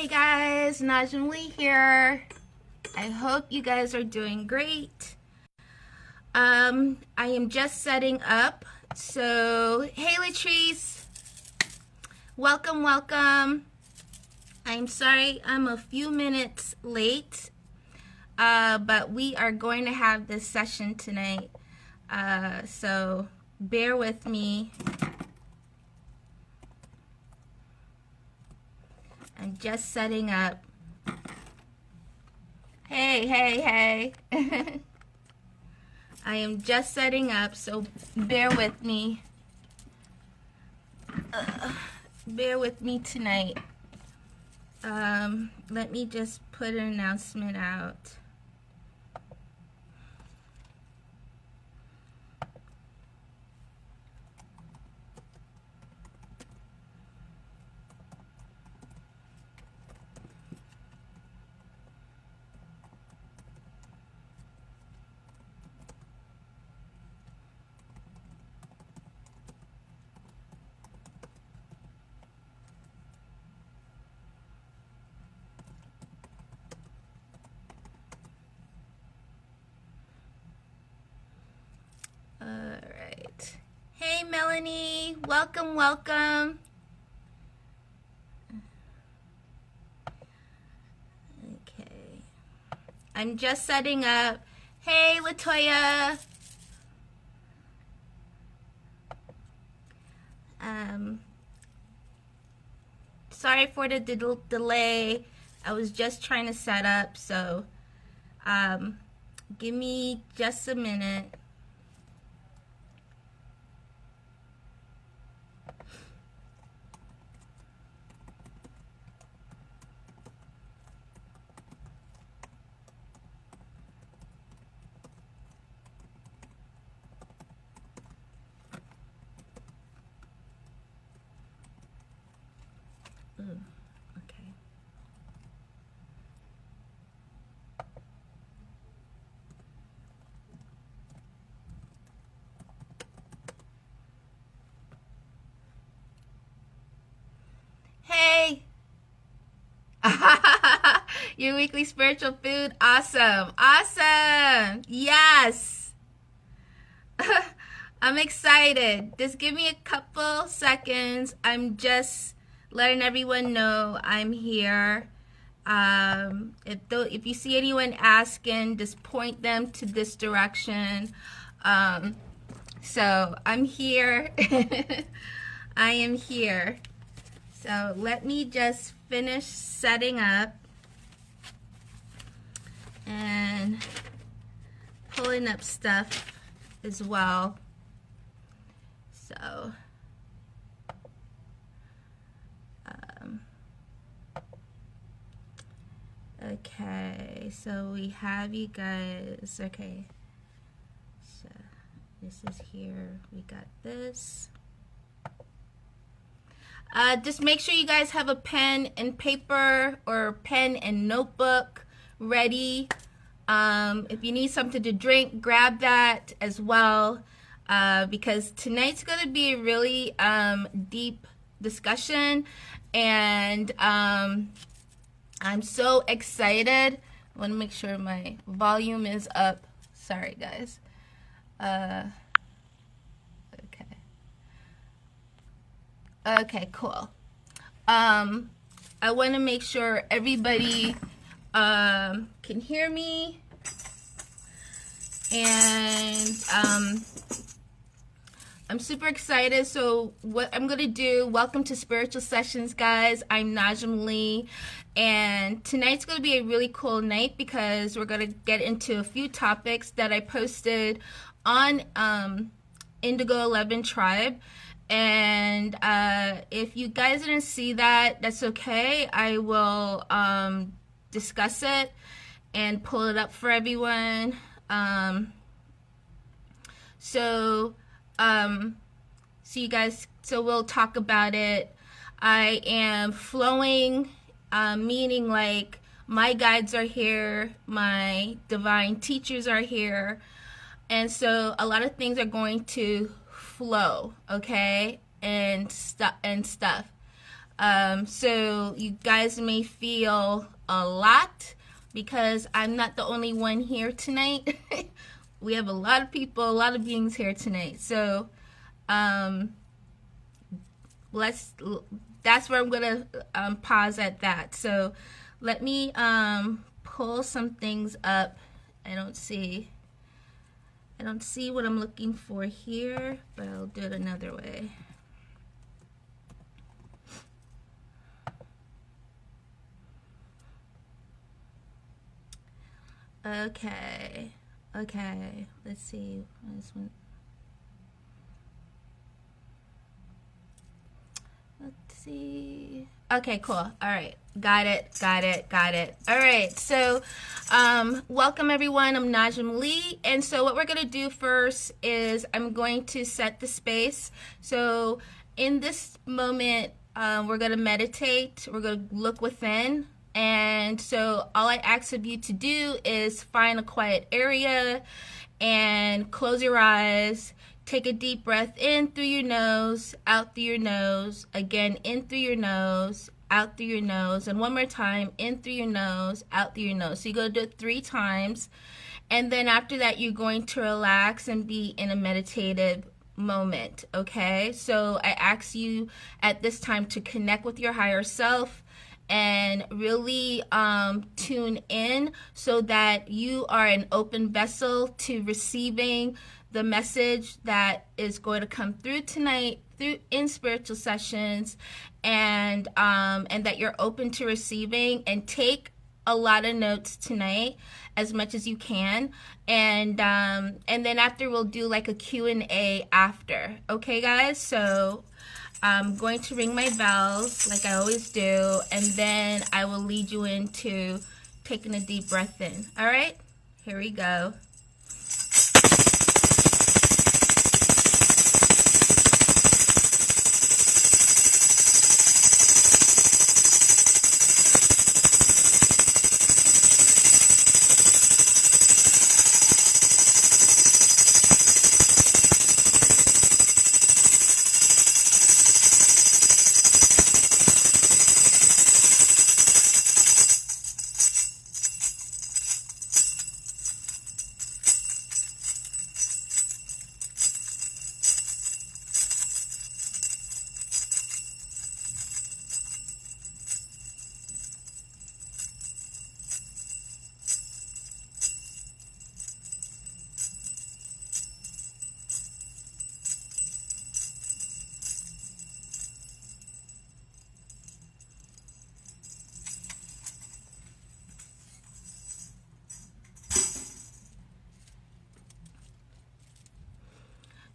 Hey guys, Najaam Lee here. I hope you guys are doing great. I am just setting up. So, hey Latrice, welcome. I'm sorry I'm a few minutes late, but we are going to have this session tonight. So bear with me. I'm just setting up. Hey. I am just setting up, so bear with me. Bear with me tonight. Let me just put an announcement out. Alright. Hey Melanie, welcome. Okay. I'm just setting up. Hey Latoya. Sorry for the delay. I was just trying to set up, so give me just a minute. Okay. Hey. Your weekly spiritual food. Awesome. Yes. I'm excited. Just give me a couple seconds. I'm just letting everyone know I'm here. If you see anyone asking, just point them to this direction. So I'm here. I am here. So let me just finish setting up and pulling up stuff as well. So okay, so we have you guys. Okay, so this is here. We got this. Just make sure you guys have a pen and paper or pen and notebook ready. If you need something to drink, grab that as well, because tonight's going to be a really deep discussion, and I'm so excited. I want to make sure my volume is up. Sorry, guys. Okay, cool. I want to make sure everybody can hear me, and I'm super excited. So what I'm gonna do, welcome to Spiritual Sessions, guys. I'm Najaam Lee, and tonight's gonna be a really cool night because we're gonna get into a few topics that I posted on Indigo 11 Tribe. And if you guys didn't see that, that's okay. I will discuss it and pull it up for everyone. So you guys, so we'll talk about it. I am flowing, meaning like my guides are here, my divine teachers are here, and so a lot of things are going to flow, okay, and stuff. So you guys may feel a lot because I'm not the only one here tonight. We have a lot of people, a lot of beings here tonight. So that's where I'm gonna pause at that. So let me pull some things up. I don't see what I'm looking for here, but I'll do it another way. Okay, let's see this one. Let's see. Okay, cool. All right. Got it. All right. So, welcome everyone. I'm Najaam Lee. And so what we're going to do first is I'm going to set the space. So in this moment, we're going to meditate. We're going to look within. And so all I ask of you to do is find a quiet area and close your eyes. Take a deep breath in through your nose, out through your nose. Again, in through your nose, out through your nose. And one more time, in through your nose, out through your nose. So you're going to do it 3 times. And then after that, you're going to relax and be in a meditative moment, okay? So I ask you at this time to connect with your higher self and really tune in so that you are an open vessel to receiving the message that is going to come through tonight in spiritual sessions, and that you're open to receiving, and take a lot of notes tonight, as much as you can, and then after we'll do like a Q&A after. Okay, guys? So I'm going to ring my bells like I always do, and then I will lead you into taking a deep breath in. All right? Here we go.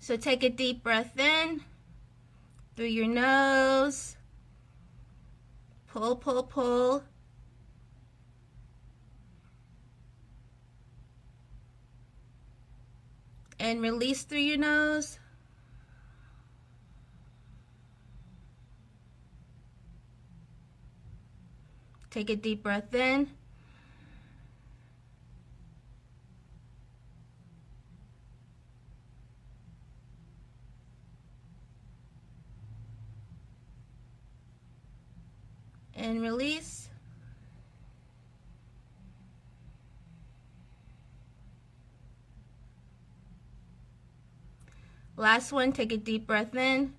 So take a deep breath in through your nose. Pull, pull, pull. And release through your nose. Take a deep breath in. And release. Last one, take a deep breath in.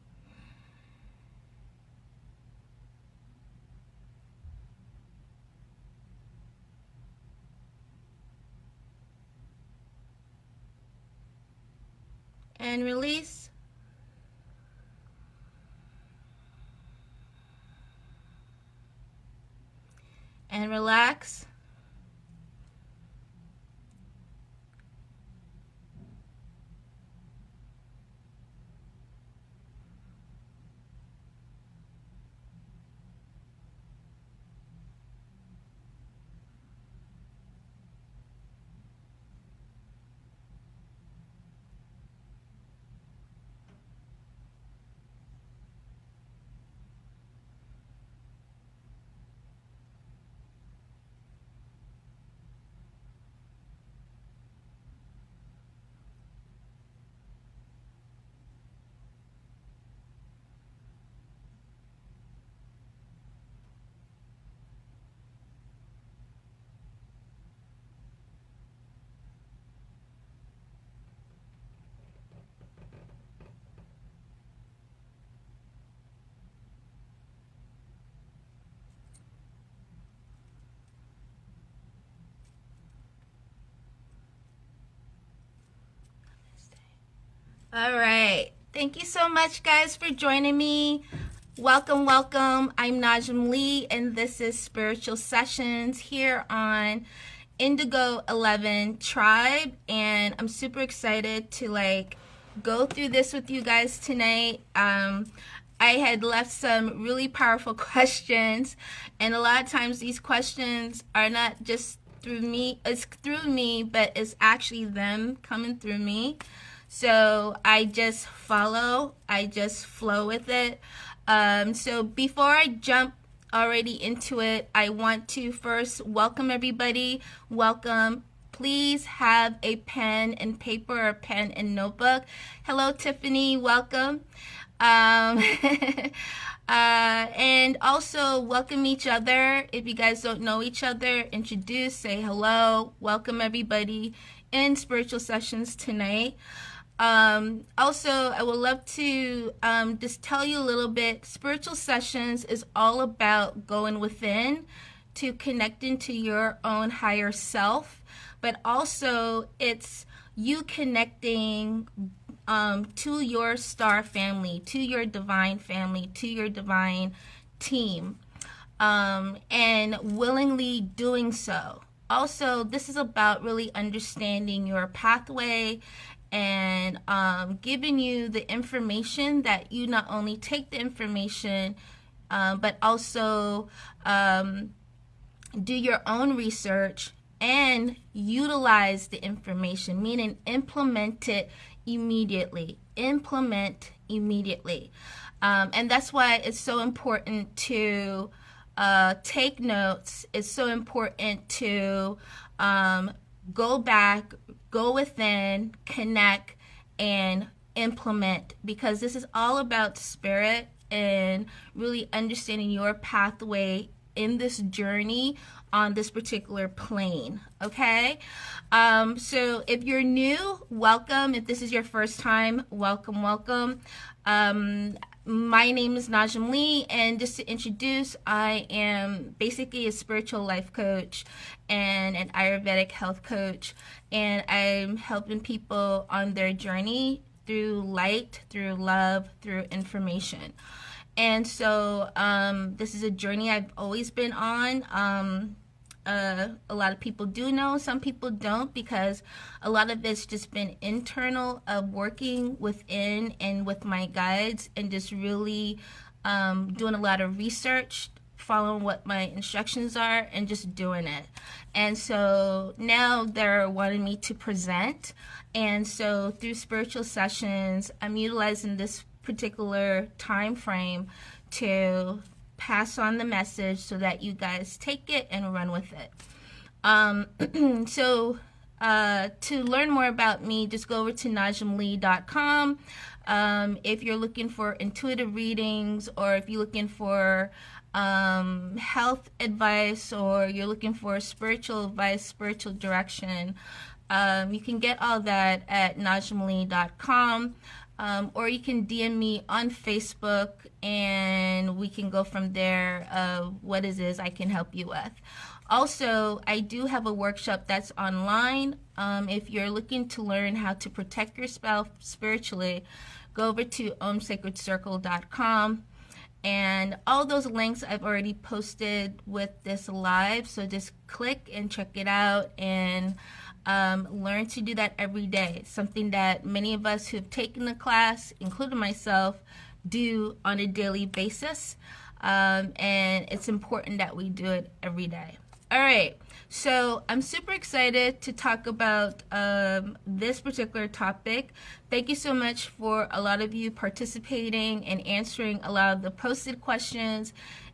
And release. And relax. All right. Thank you so much, guys, for joining me. Welcome, welcome. I'm Najaam Lee, and this is Spiritual Sessions here on Indigo 11 Tribe. And I'm super excited to go through this with you guys tonight. I had left some really powerful questions, and a lot of times these questions are not just through me, it's through me, but it's actually them coming through me. So I just follow, I just flow with it. So before I jump already into it, I want to first welcome everybody. Welcome. Please have a pen and paper or pen and notebook. Hello, Tiffany. Welcome. And also welcome each other. If you guys don't know each other, introduce, say hello. Welcome everybody in Spiritual Sessions tonight. Also, I would love to just tell you a little bit. Spiritual Sessions is all about going within to connecting to your own higher self, but also it's you connecting to your star family, to your divine family, to your divine team, and willingly doing so. Also, this is about really understanding your pathway and giving you the information that you not only take the information, but also do your own research and utilize the information, meaning implement it immediately. Implement immediately. And that's why it's so important to take notes. It's so important to go back, go within, connect, and implement, because this is all about spirit and really understanding your pathway in this journey on this particular plane. Okay, so if you're new, welcome. If this is your first time, welcome, welcome. My name is Najaam Lee, and just to introduce, I am basically a spiritual life coach and an Ayurvedic health coach, and I'm helping people on their journey through light, through love, through information. And so this is a journey I've always been on. A lot of people do know, some people don't, because a lot of it's just been internal of working within and with my guides and just really doing a lot of research, following what my instructions are, and just doing it. And so now they're wanting me to present, and so through Spiritual Sessions, I'm utilizing this particular time frame to pass on the message so that you guys take it and run with it. So to learn more about me, just go over to najaamlee.com. If you're looking for intuitive readings, or if you're looking for health advice, or you're looking for spiritual advice, spiritual direction, you can get all that at najaamlee.com. Or you can DM me on Facebook, and we can go from there of what it is I can help you with. Also, I do have a workshop that's online. If you're looking to learn how to protect yourself spiritually, go over to omsacredcircle.com. And all those links I've already posted with this live, so just click and check it out, and learn to do that every day. Something that many of us who've taken the class, including myself, do on a daily basis. And it's important that we do it every day. All right, so I'm super excited to talk about this particular topic. Thank you so much for a lot of you participating and answering a lot of the posted questions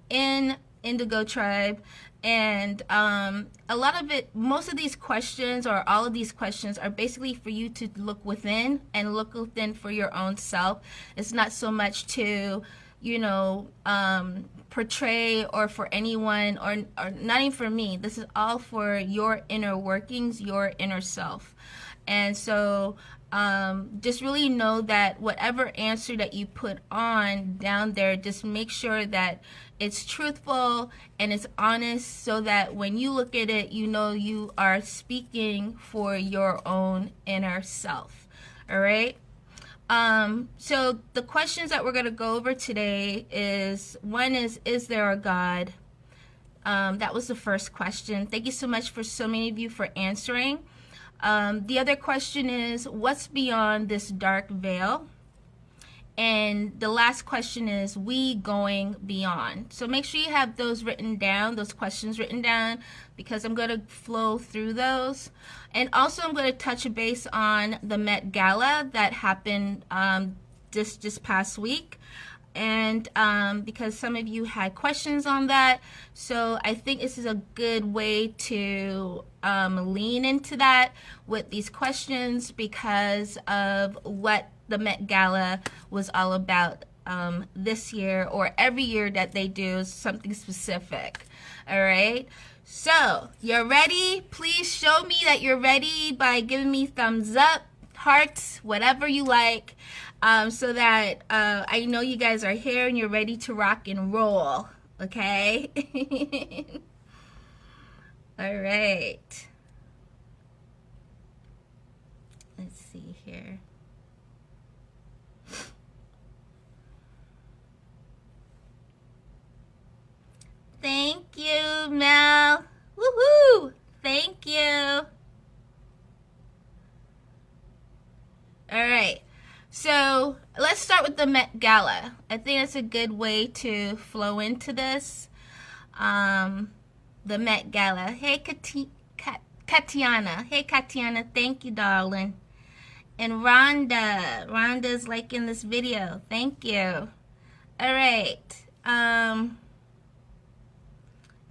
in Indigo Tribe. And a lot of it, most of these questions, or all of these questions, are basically for you to look within and look within for your own self. It's not so much to, portray, or for anyone, or not even for me. This is all for your inner workings, your inner self. And so just really know that whatever answer that you put on down there, just make sure that it's truthful and it's honest, so that when you look at it, you know you are speaking for your own inner self. All right? So the questions that we're going to go over today one is there a God? That was the first question. Thank you so much for so many of you for answering. The other question is, what's beyond this dark veil? And the last question is, we going beyond? So make sure you have those written down, those questions written down, because I'm going to flow through those. And also I'm going to touch base on the Met Gala that happened this past week. And because some of you had questions on that, so I think this is a good way to lean into that with these questions because of what the Met Gala was all about this year, or every year that they do something specific. All right, so you're ready? Please show me that you're ready by giving me thumbs up, hearts, whatever you like, so that I know you guys are here and you're ready to rock and roll. Okay. All right, let's see here. Thank you, Mel. Woohoo! Thank you. All right, so let's start with the Met Gala. I think that's a good way to flow into this. The Met Gala. Hey, Katiana. Hey, Katiana. Thank you, darling. And Rhonda. Rhonda's liking this video. Thank you. All right.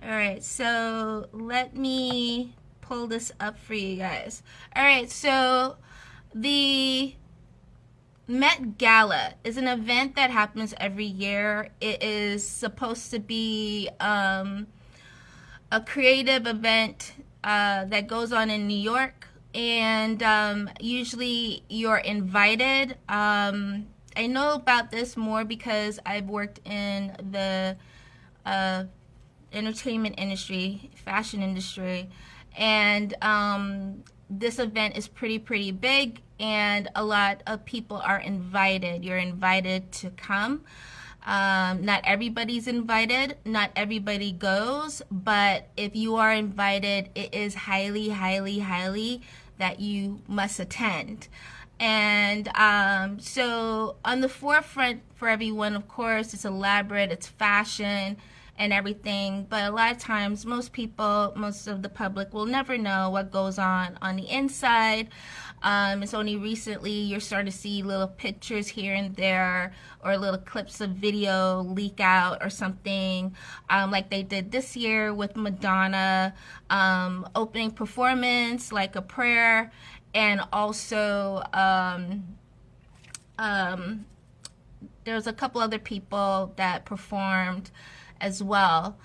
All right, so let me pull this up for you guys. All right, so the Met Gala is an event that happens every year. It is supposed to be a creative event that goes on in New York, and usually you're invited. I know about this more because I've worked in the entertainment industry, fashion industry, and this event is pretty big, and a lot of people are invited. You're invited to come. Not everybody's invited, not everybody goes, but if you are invited, it is highly that you must attend. And so on the forefront for everyone, of course, it's elaborate, it's fashion and everything, but a lot of times most of the public will never know what goes on the inside. It's only recently you're starting to see little pictures here and there, or little clips of video leak out or something, like they did this year with Madonna opening performance, like a prayer, and also there was a couple other people that performed as well.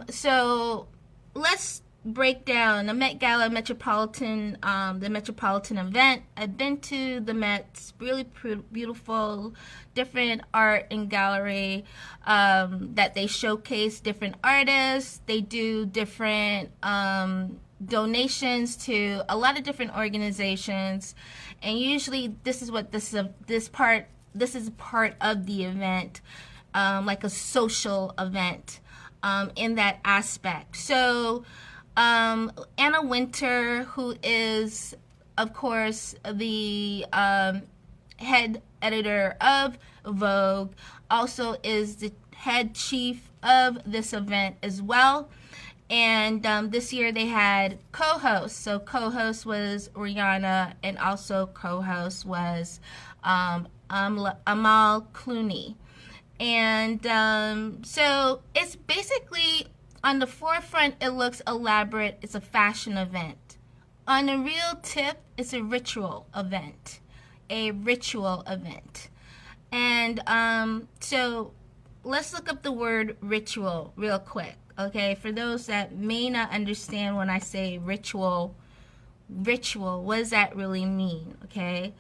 So let's break down the Met Gala Metropolitan, the Metropolitan event. I've been to the Met. It's really beautiful, different art and gallery that they showcase different artists. They do different donations to a lot of different organizations, and usually this is part of the event, like a social event in that aspect. So Anna Wintour, who is of course the head editor of Vogue, also is the head chief of this event as well. And this year they had co-hosts. So co-host was Rihanna, and also co-host was Amal Clooney. And so it's basically, on the forefront, it looks elaborate. It's a fashion event. On the real tip, it's a ritual event. And so let's look up the word ritual real quick. Okay, for those that may not understand when I say ritual, what does that really mean? Okay,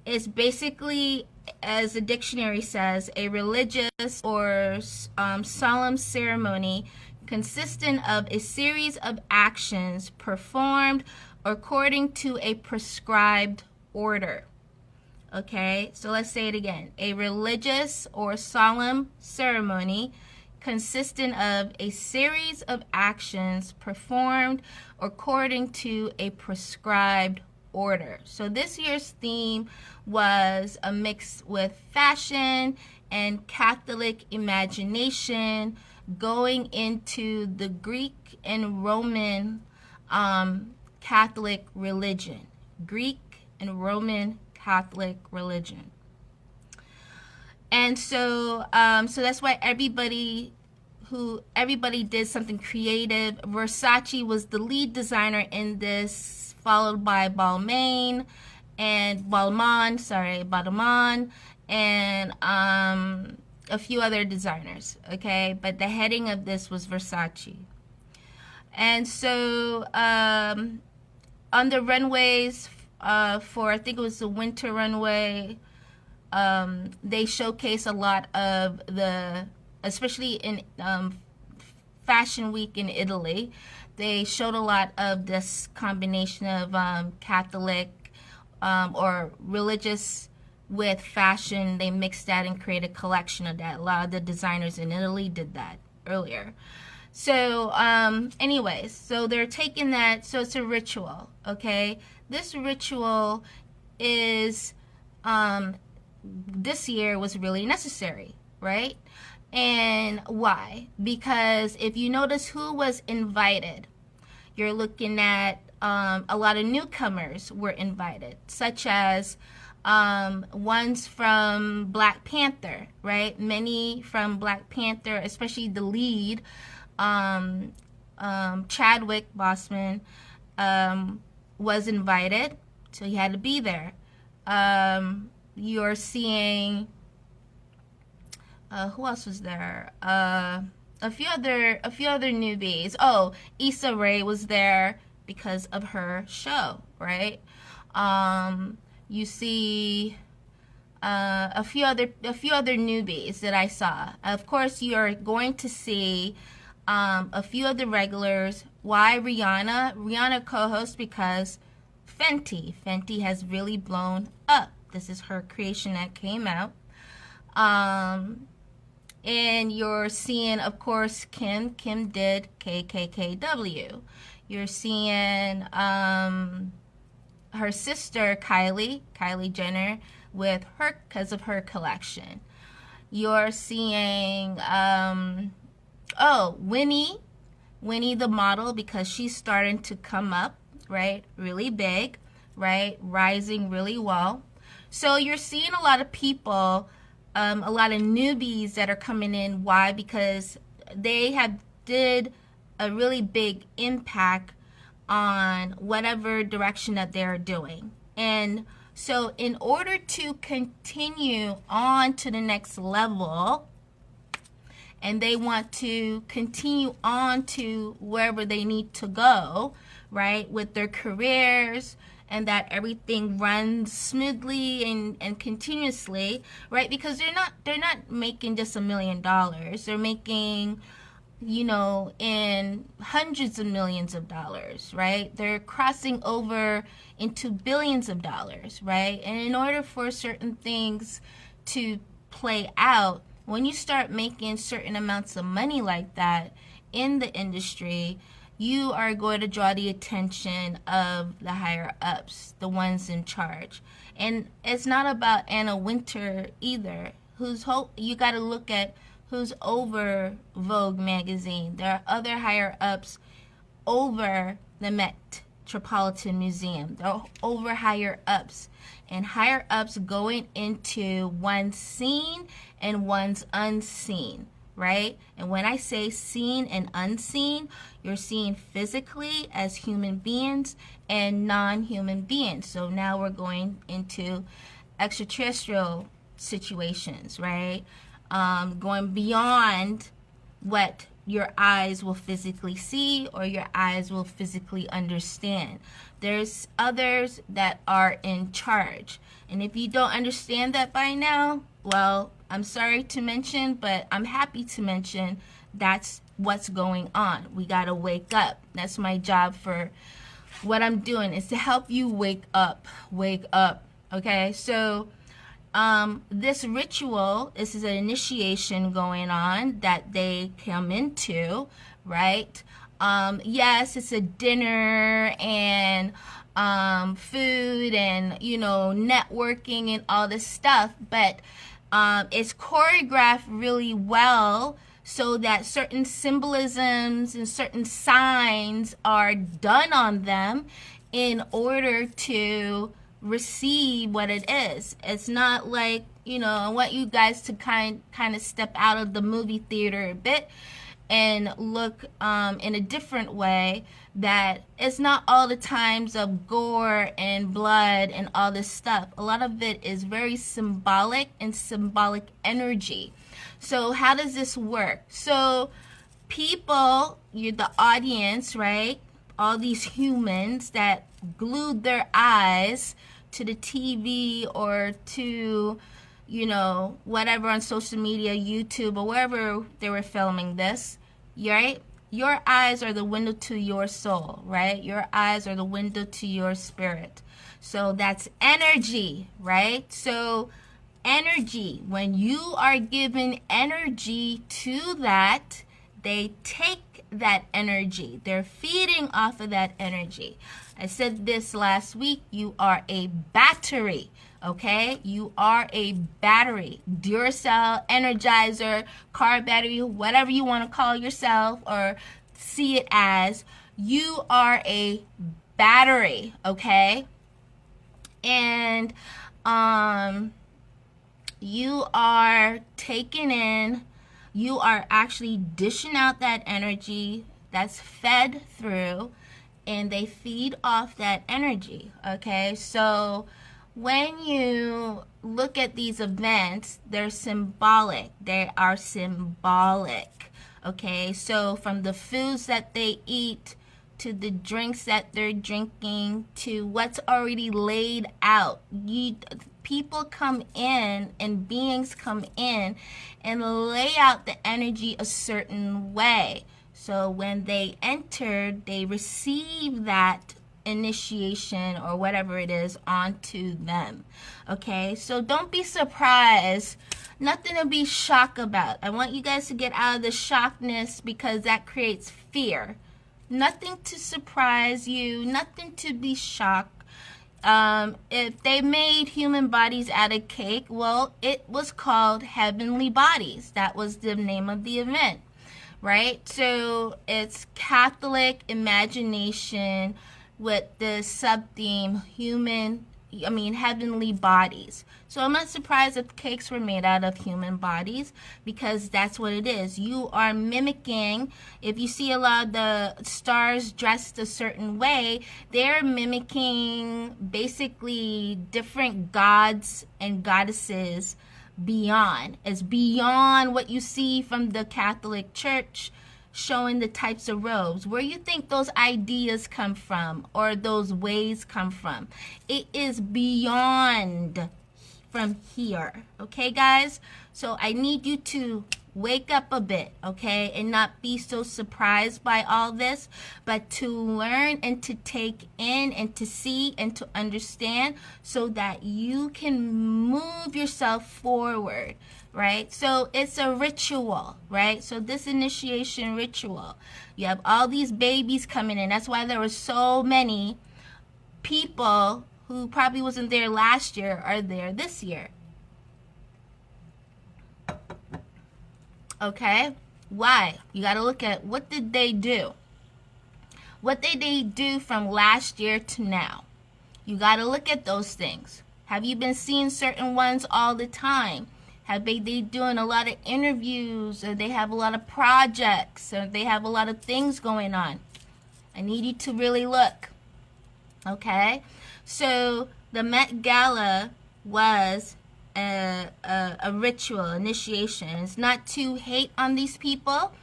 it's basically, as the dictionary says, a religious or solemn ceremony consisting of a series of actions performed according to a prescribed order. Okay, so let's say it again. A religious or solemn ceremony consisting of a series of actions performed according to a prescribed order. So this year's theme was a mix with fashion and Catholic imagination, going into the Greek and Roman Catholic religion. Greek and Roman Catholic religion. And so so that's why everybody did something creative. Versace was the lead designer in this, followed by Balmain and Balmain and a few other designers, okay? But the heading of this was Versace. And so on the runways for, I think it was the winter runway, they showcase a lot of the, especially in Fashion Week in Italy, they showed a lot of this combination of Catholic or religious with fashion. They mixed that and created a collection of that. A lot of the designers in Italy did that earlier. So anyways, so they're taking that, so it's a ritual, okay? This ritual is, this year was really necessary, right? And why? Because if you notice who was invited, you're looking at a lot of newcomers were invited, such as ones from Black Panther, right? Many from Black Panther, especially the lead, Chadwick Boseman, was invited, so he had to be there. You're seeing who else was there? A few other newbies. Oh, Issa Rae was there because of her show, right? You see a few other newbies that I saw. Of course, you're going to see a few of the regulars. Why Rihanna? Rihanna co-hosts because Fenty has really blown up. This is her creation that came out. And you're seeing, of course, Kim did KKKW. You're seeing her sister Kylie Jenner with her, because of her collection. You're seeing Winnie the model, because she's starting to come up, right? Really big, right? Rising really well. So you're seeing a lot of people, a lot of newbies that are coming in. Why? Because they did a really big impact on whatever direction that they're doing. And so in order to continue on to the next level, and they want to continue on to wherever they need to go, right, with their careers, and that everything runs smoothly and continuously, right? Because they're not making just $1 million. They're making, in hundreds of millions of dollars, right? They're crossing over into billions of dollars, right? And in order for certain things to play out, when you start making certain amounts of money like that in the industry, you are going to draw the attention of the higher ups, the ones in charge. And it's not about Anna Wintour either. You got to look at who's over Vogue magazine. There are other higher ups over the Metropolitan Museum. There are over higher ups. And higher ups going into one's seen and one's unseen, right? And when I say seen and unseen, you're seen physically as human beings and non-human beings. So now we're going into extraterrestrial situations, right? Going beyond what your eyes will physically see or your eyes will physically understand. There's others that are in charge. And if you don't understand that by now, well, I'm sorry to mention, but I'm happy to mention that's what's going on. We got to wake up. That's my job for what I'm doing, is to help you wake up. Okay? So this ritual, this is an initiation going on that they come into, right? Yes, it's a dinner and food and, you know, networking and all this stuff, but it's choreographed really well so that certain symbolisms and certain signs are done on them in order to receive what it is. It's not like, you know, I want you guys to kind of step out of the movie theater a bit and look in a different way, that it's not all the times of gore and blood and all this stuff. A lot of it is very symbolic and symbolic energy. So how does this work? So people, you're the audience, right? All these humans that glued their eyes to the TV or to, you know, whatever on social media, YouTube, or wherever they were filming this, right? Your eyes are the window to your soul, right? Your eyes are the window to your spirit. So that's energy, right? So energy, when you are given energy to that, they take that energy. They're feeding off of that energy. I said this last week, you are a battery, okay? You are a battery, Duracell, Energizer, car battery, whatever you want to call yourself or see it as. You are a battery, okay? And you are taking in, you are actually dishing out that energy that's fed through, and they feed off that energy, okay? So when you look at these events, they're symbolic. They are symbolic, okay? So from the foods that they eat to the drinks that they're drinking to what's already laid out, people come in and beings come in and lay out the energy a certain way. So when they enter, they receive that initiation or whatever it is onto them. Okay, so don't be surprised. Nothing to be shocked about. I want you guys to get out of the shockness, because that creates fear. Nothing to surprise you, nothing to be shocked. If they made human bodies out of cake, well, it was called Heavenly Bodies. That was the name of the event, right? So it's Catholic imagination with the sub-theme heavenly bodies. So I'm not surprised if cakes were made out of human bodies, because that's what it is. You are mimicking, if you see a lot of the stars dressed a certain way, they're mimicking basically different gods and goddesses beyond. It's beyond what you see from the Catholic Church, showing the types of robes. Where you think those ideas come from or those ways come from? It is beyond from here. Okay, guys? So I need you to wake up a bit, okay? And not be so surprised by all this, but to learn and to take in and to see and to understand, so that you can move yourself forward, right? So it's a ritual, right? So this initiation ritual, you have all these babies coming in. That's why there were so many people who probably wasn't there last year are there this year. Okay? Why? You got to look at what did they do? What did they do from last year to now? You got to look at those things. Have you been seeing certain ones all the time? Have they doing a lot of interviews, or they have a lot of projects, or they have a lot of things going on? I need you to really look. Okay? So the Met Gala was a ritual initiation. It's not to hate on these people,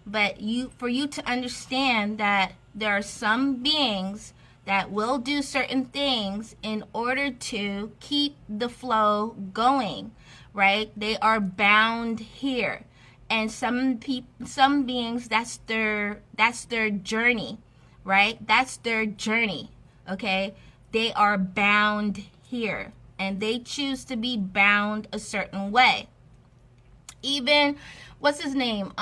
but for you to understand that there are some beings that will do certain things in order to keep the flow going, right? They are bound here. And some beings, that's their journey, right? That's their journey, okay? They are bound here. and they choose to be bound a certain way. Even, what's his name?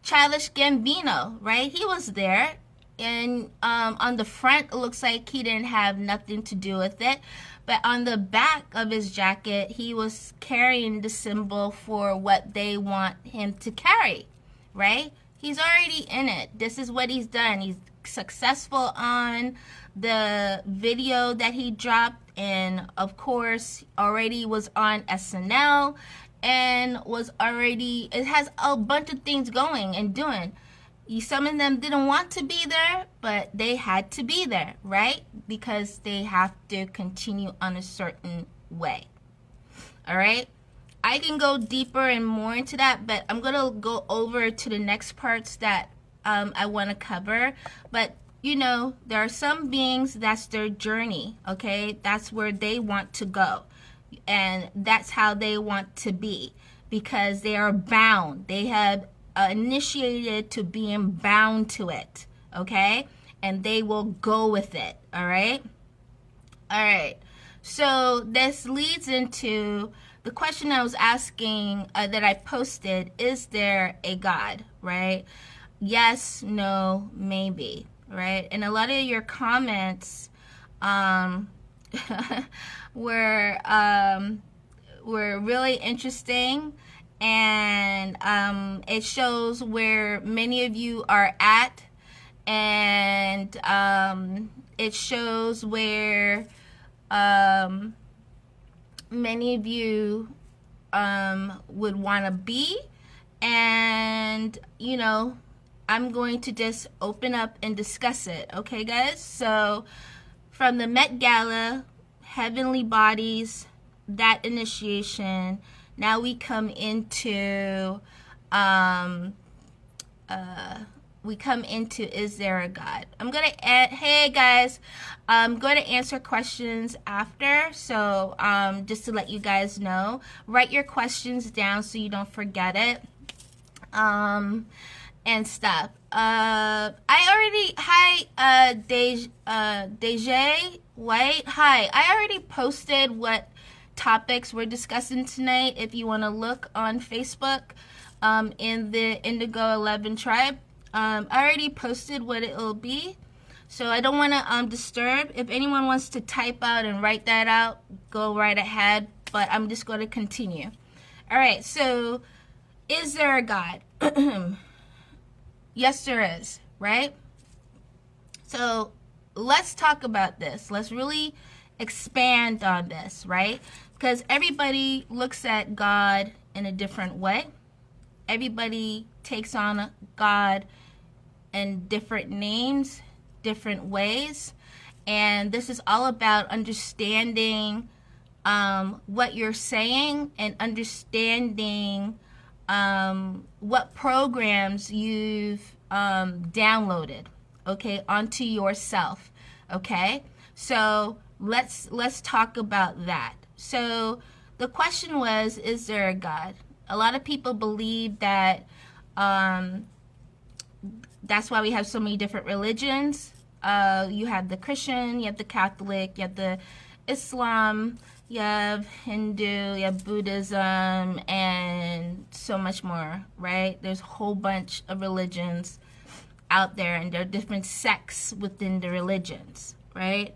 Childish Gambino, right? He was there, and on the front it looks like he didn't have nothing to do with it, but on the back of his jacket he was carrying the symbol for what they want him to carry, right? He's already in it. This is what he's done. He's successful on the video that he dropped, and of course already was on SNL, and was already, it has a bunch of things going and doing. Some of them didn't want to be there, but they had to be there, right? Because they have to continue on a certain way. All right? I can go deeper and more into that, but I'm going to go over to the next parts that I want to cover. But, you know, there are some beings, that's their journey, okay? That's where they want to go. And that's how they want to be, because they are bound. They have initiated to being bound to it, okay? And they will go with it, all right? All right. So this leads into the question I was asking that I posted: is there a God, right? Yes, no, maybe, right? And a lot of your comments were really interesting, and it shows where many of you are at, and it shows where many of you would want to be. And you know, I'm going to just open up and discuss it, okay guys? So from the Met Gala, heavenly bodies, that initiation, now we come into is there a God? I'm gonna hey guys, I'm going to answer questions after, so just to let you guys know, write your questions down so you don't forget it, and stuff. Deja White, hi. I already posted what topics we're discussing tonight. If you want to look on Facebook, in the Indigo 11 tribe, I already posted what it'll be, so I don't want to disturb. If anyone wants to type out and write that out, go right ahead, but I'm just going to continue. All right, so is there a God? Yes, there is, right? So let's talk about this. Let's really expand on this, right? Because everybody looks at God in a different way. Everybody takes on God in different names, different ways. And this is all about understanding what you're saying, and understanding what programs you've downloaded, okay, onto yourself, okay? So let's talk about that. So the question was, is there a God? A lot of people believe that that's why we have so many different religions. You have the Christian, you have the Catholic, you have the Islam, you have Hindu, you have Buddhism, and so much more, right? There's a whole bunch of religions out there, and there are different sects within the religions, right?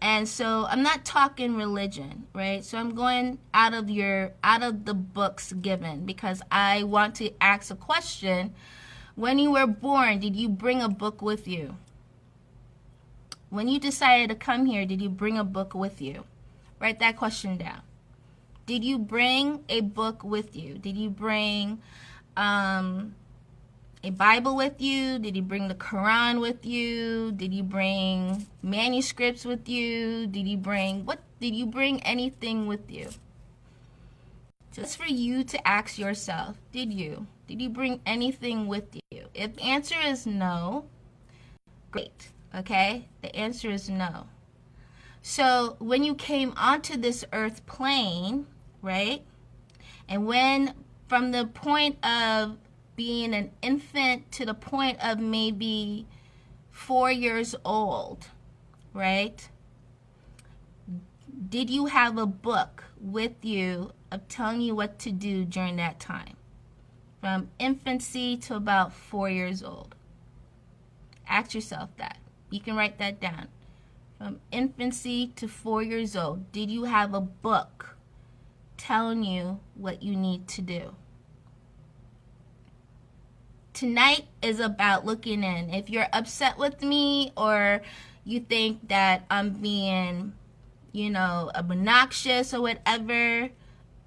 And so I'm not talking religion, right? So I'm going out of the books given, because I want to ask a question. When you were born, did you bring a book with you? When you decided to come here, did you bring a book with you? Write that question down. Did you bring a book with you? Did you bring a Bible with you? Did you bring the Quran with you? Did you bring manuscripts with you? Did you bring anything with you? Just for you to ask yourself, did you bring anything with you? If the answer is no, great, okay? The answer is no. So when you came onto this earth plane, right? And when from the point of being an infant to the point of maybe 4 years old, right? did you have a book with you of telling you what to do during that time? From infancy to about 4 years old. Ask yourself that. You can write that down. From infancy to 4 years old, did you have a book telling you what you need to do? Tonight is about looking in. If you're upset with me or you think that I'm being, obnoxious or whatever,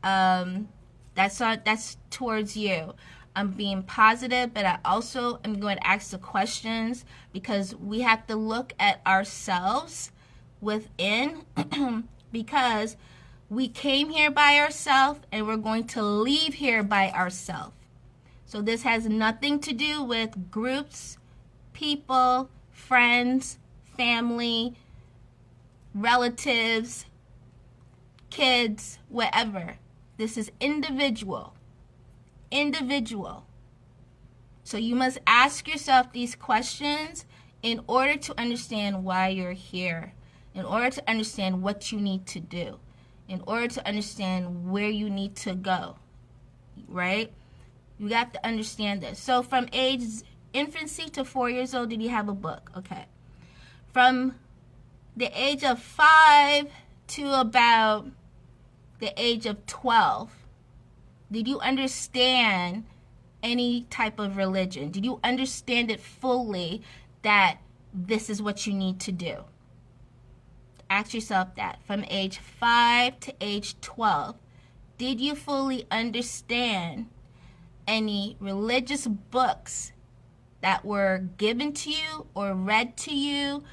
that's towards you. I'm being positive, but I also am going to ask the questions because we have to look at ourselves within because we came here by ourselves and we're going to leave here by ourselves. So this has nothing to do with groups, people, friends, family, relatives, kids, whatever. This is individual. Individual. So you must ask yourself these questions in order to understand why you're here, in order to understand what you need to do, in order to understand where you need to go, right? You have to understand this. So from age infancy to 4 years old, did you have a book? Okay. From the age of 5 to about the age of 12, did you understand any type of religion? Did you understand it fully that this is what you need to do? Ask yourself that. From age 5 to age 12, did you fully understand any religious books that were given to you or read to you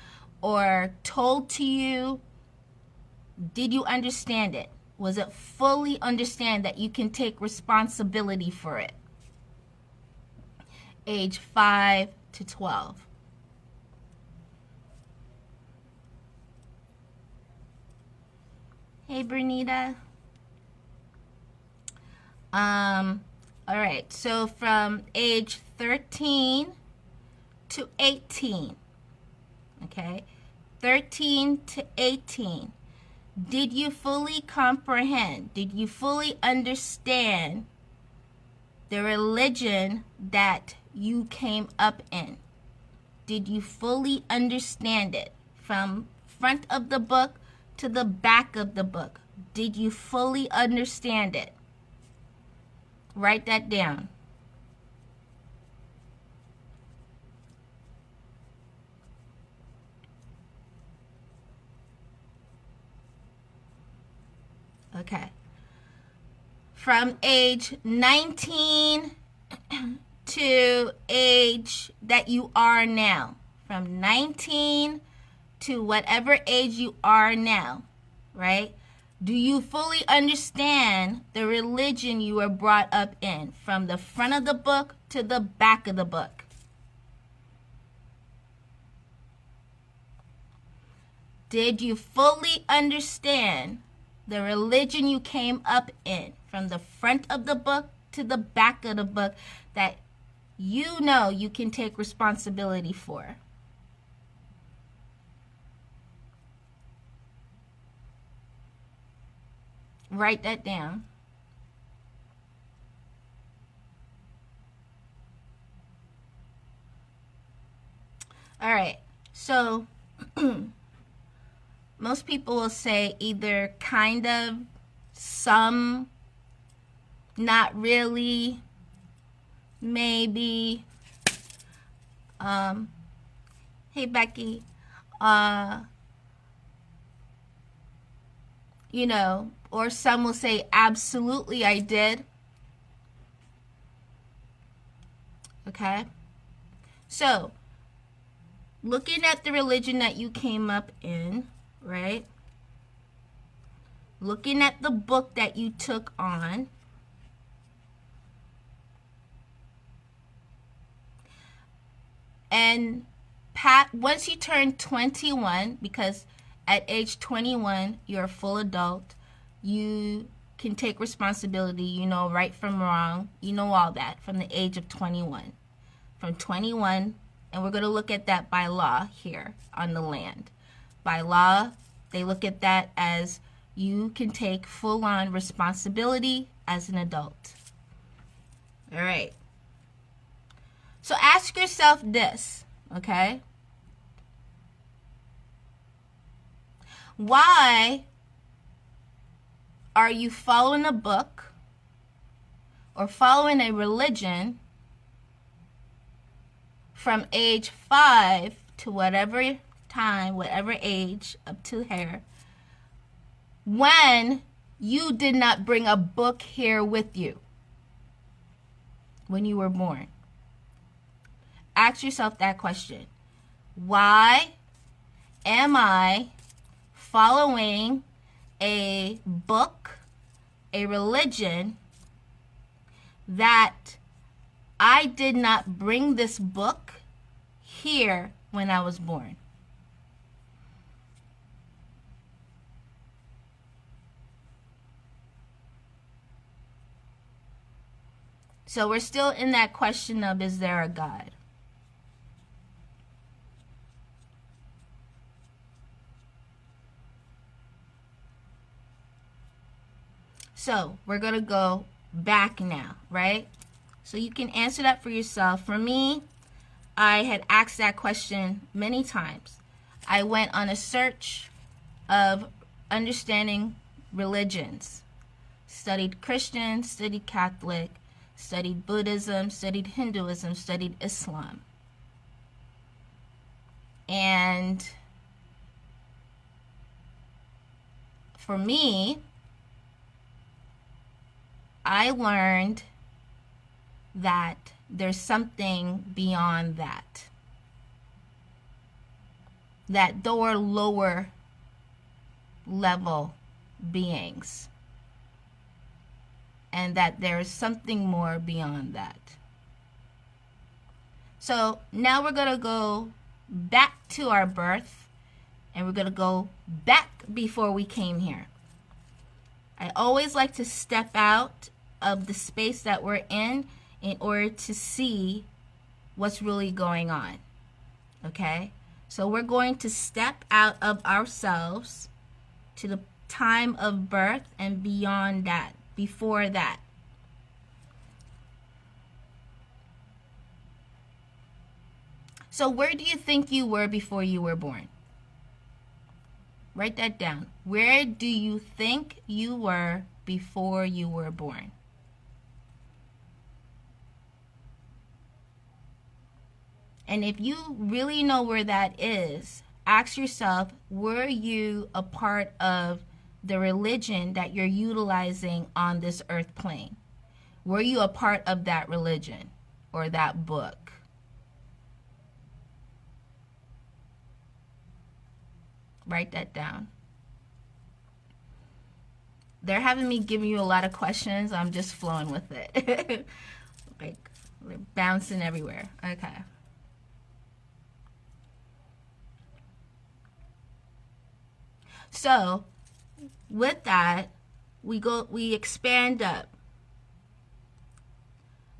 or told to you? Did you understand it? Was it fully understand that you can take responsibility for it? Age 5 to 12. Hey, Bernita. All right, so from age 13 to 18, okay, 13 to 18, did you fully comprehend, did you fully understand the religion that you came up in? Did you fully understand it from front of the book to the back of the book? Did you fully understand it? Write that down. Okay. From age 19 to age that you are now. From 19 to whatever age you are now, right? Do you fully understand the religion you were brought up in, from the front of the book to the back of the book? Did you fully understand the religion you came up in, from the front of the book to the back of the book, that you know you can take responsibility for? Write that down. All right, so most people will say either kind of, some, not really, maybe. Hey, Becky. Or some will say, absolutely, I did. Okay? So, looking at the religion that you came up in, right? Looking at the book that you took on, and once you turn 21, because at age 21, you're a full adult, you can take responsibility, you know right from wrong, you know all that from the age of 21. From 21, and we're going to look at that by law here on the land. By law, they look at that as you can take full-on responsibility as an adult. All right. So ask yourself this, okay? Why are you following a book or following a religion from age 5 to whatever time, whatever age, up to here, when you did not bring a book here with you when you were born? Ask yourself that question. Why am I following a book, a religion, that I did not bring this book here when I was born? So we're still in that question of, is there a God? So we're going to go back now, right? So you can answer that for yourself. For me, I had asked that question many times. I went on a search of understanding religions. Studied Christian, studied Catholic, studied Buddhism, studied Hinduism, studied Islam. And for me, I learned that there's something beyond that. That there are lower level beings. And that there's something more beyond that. So now we're going to go back to our birth. And we're going to go back before we came here. I always like to step out of the space that we're in order to see what's really going on. Okay? So we're going to step out of ourselves to the time of birth and beyond that, before that. So where do you think you were before you were born? Write that down. Where do you think you were before you were born? And if you really know where that is, ask yourself, were you a part of the religion that you're utilizing on this earth plane? Were you a part of that religion or that book? Write that down. They're having me give you a lot of questions. I'm just flowing with it. Like, we're bouncing everywhere. Okay. So, with that, we expand up.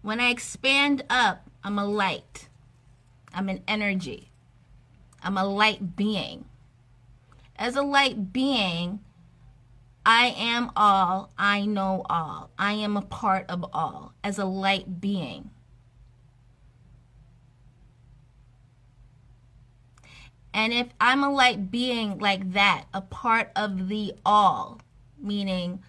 When I expand up, I'm a light. I'm an energy. I'm a light being. As a light being, I am all, I know all. I am a part of all as a light being. And if I'm a light being like that, a part of the all, meaning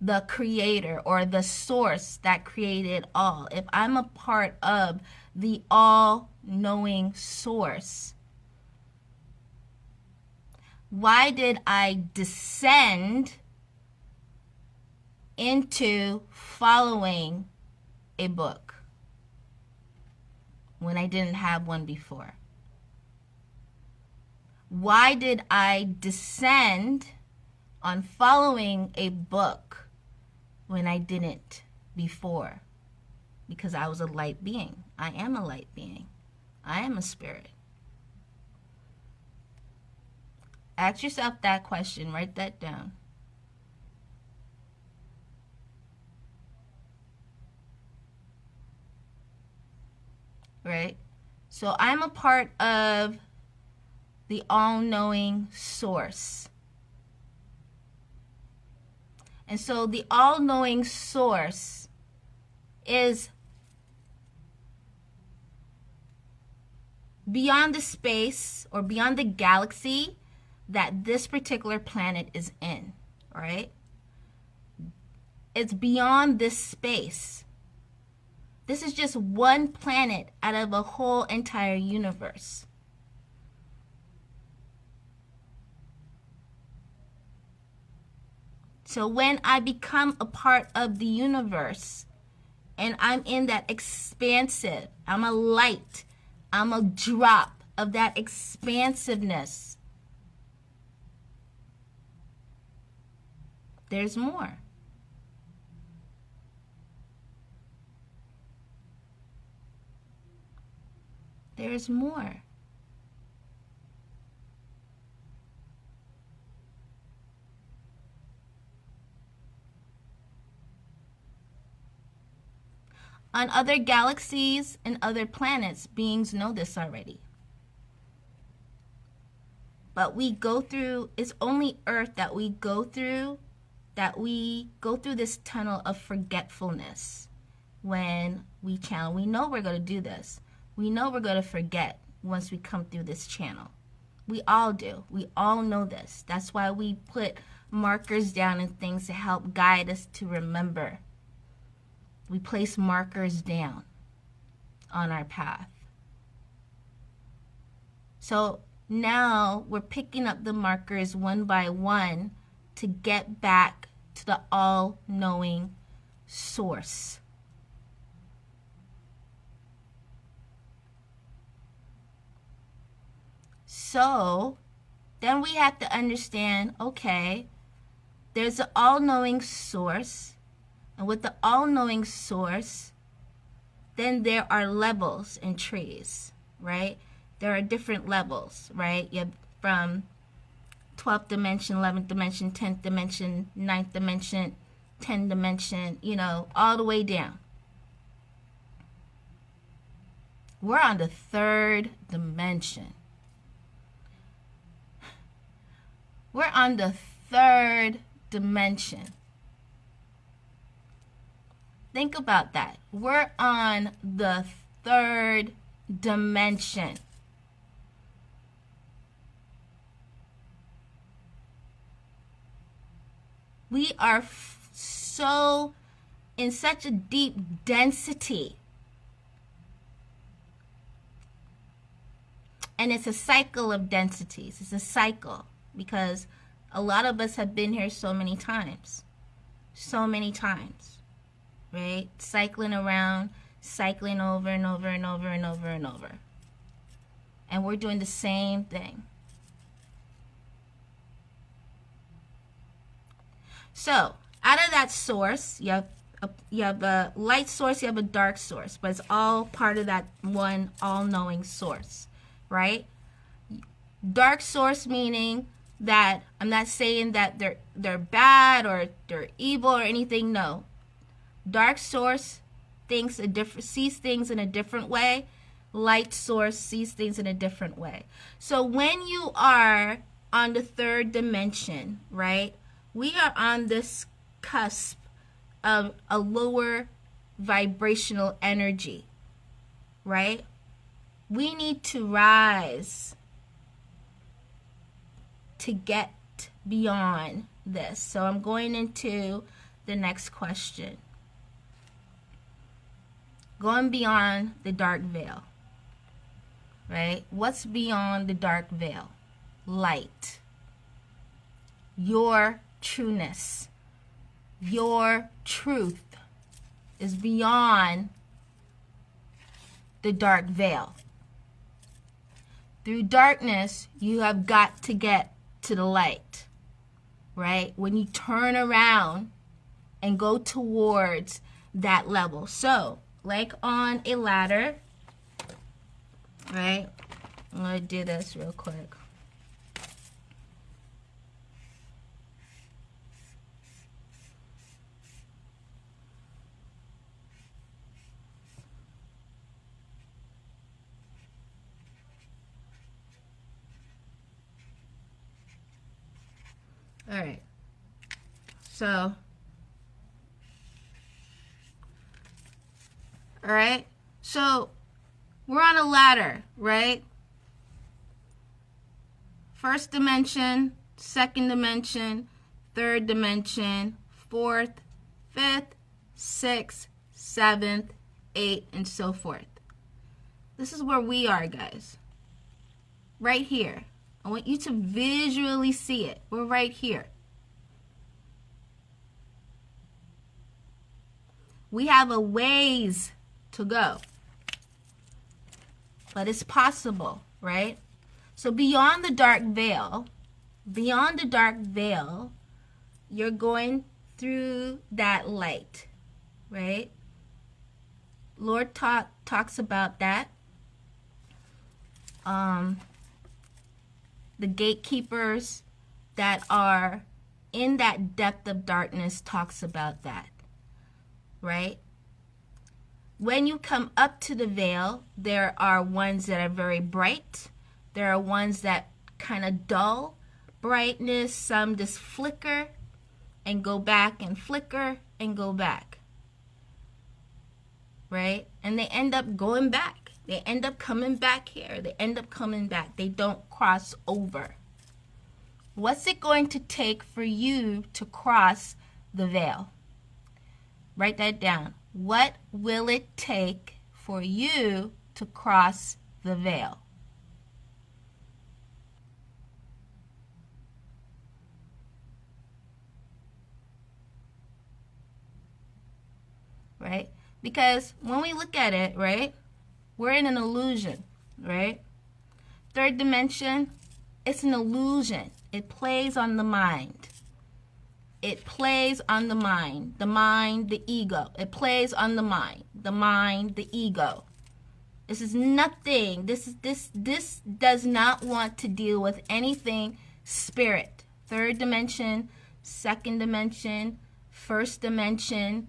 the creator or the source that created all, if I'm a part of the all-knowing source, why did I descend into following a book when I didn't have one before? Why did I descend on following a book when I didn't before? Because I was a light being. I am a light being. I am a spirit. Ask yourself that question. Write that down. Right? So I'm a part of the all-knowing source. And so the all-knowing source is beyond the space or beyond the galaxy that this particular planet is in, right? It's beyond this space. This is just one planet out of a whole entire universe. So when I become a part of the universe and I'm in that expansive, I'm a light, I'm a drop of that expansiveness, there's more. There's more. On other galaxies and other planets, beings know this already. But we go through, it's only Earth that we go through this tunnel of forgetfulness when we channel. We know we're going to do this. We know we're going to forget once we come through this channel. We all do. We all know this. That's why we put markers down and things to help guide us to remember. We place markers down on our path. So now we're picking up the markers one by one to get back to the all-knowing source. So then we have to understand, okay, there's an all-knowing source. And with the all-knowing source, then there are levels in trees, right? There are different levels, right? You have from 12th dimension, 11th dimension, 10th dimension, 9th dimension, 10th dimension, all the way down. We're on the 3rd dimension. We're on the 3rd dimension. Think about that. We're on the 3rd dimension. We are so in such a deep density. And it's a cycle of densities. It's a cycle because a lot of us have been here so many times. So many times. Right? Cycling around, cycling over and over and over and over and over. And we're doing the same thing. So, out of that source, you have a light source, you have a dark source, but it's all part of that one all-knowing source, right? Dark source meaning that I'm not saying that they're bad or they're evil or anything, no. Dark source sees things in a different way. Light source sees things in a different way. So when you are on the 3rd dimension, right, we are on this cusp of a lower vibrational energy, right? We need to rise to get beyond this. So I'm going into the next question. Going beyond the dark veil, right? What's beyond the dark veil? Light. Your trueness. Your truth is beyond the dark veil. Through darkness, you have got to get to the light, right? When you turn around and go towards that level. So, like on a ladder, right? I'm going to do this real quick. All right. So All right? So we're on a ladder, right? First dimension, second dimension, third dimension, fourth, fifth, sixth, seventh, eighth, and so forth. This is where we are, guys. Right here. I want you to visually see it. We're right here. We have a ways to go. But it's possible, right? So beyond the dark veil, you're going through that light, right? Lord talks about that. The gatekeepers that are in that depth of darkness talks about that, right? When you come up to the veil, there are ones that are very bright. There are ones that kind of dull brightness. Some just flicker and go back and flicker and go back, right? And they end up going back. They end up coming back here. They end up coming back. They don't cross over. What's it going to take for you to cross the veil? Write that down. What will it take for you to cross the veil? Right? Because when we look at it, right, we're in an illusion, right? Third dimension, it's an illusion. It plays on the mind. It plays on the mind, the ego. It plays on the mind, the ego. This is nothing. This does not want to deal with anything spirit. Third dimension, second dimension, first dimension,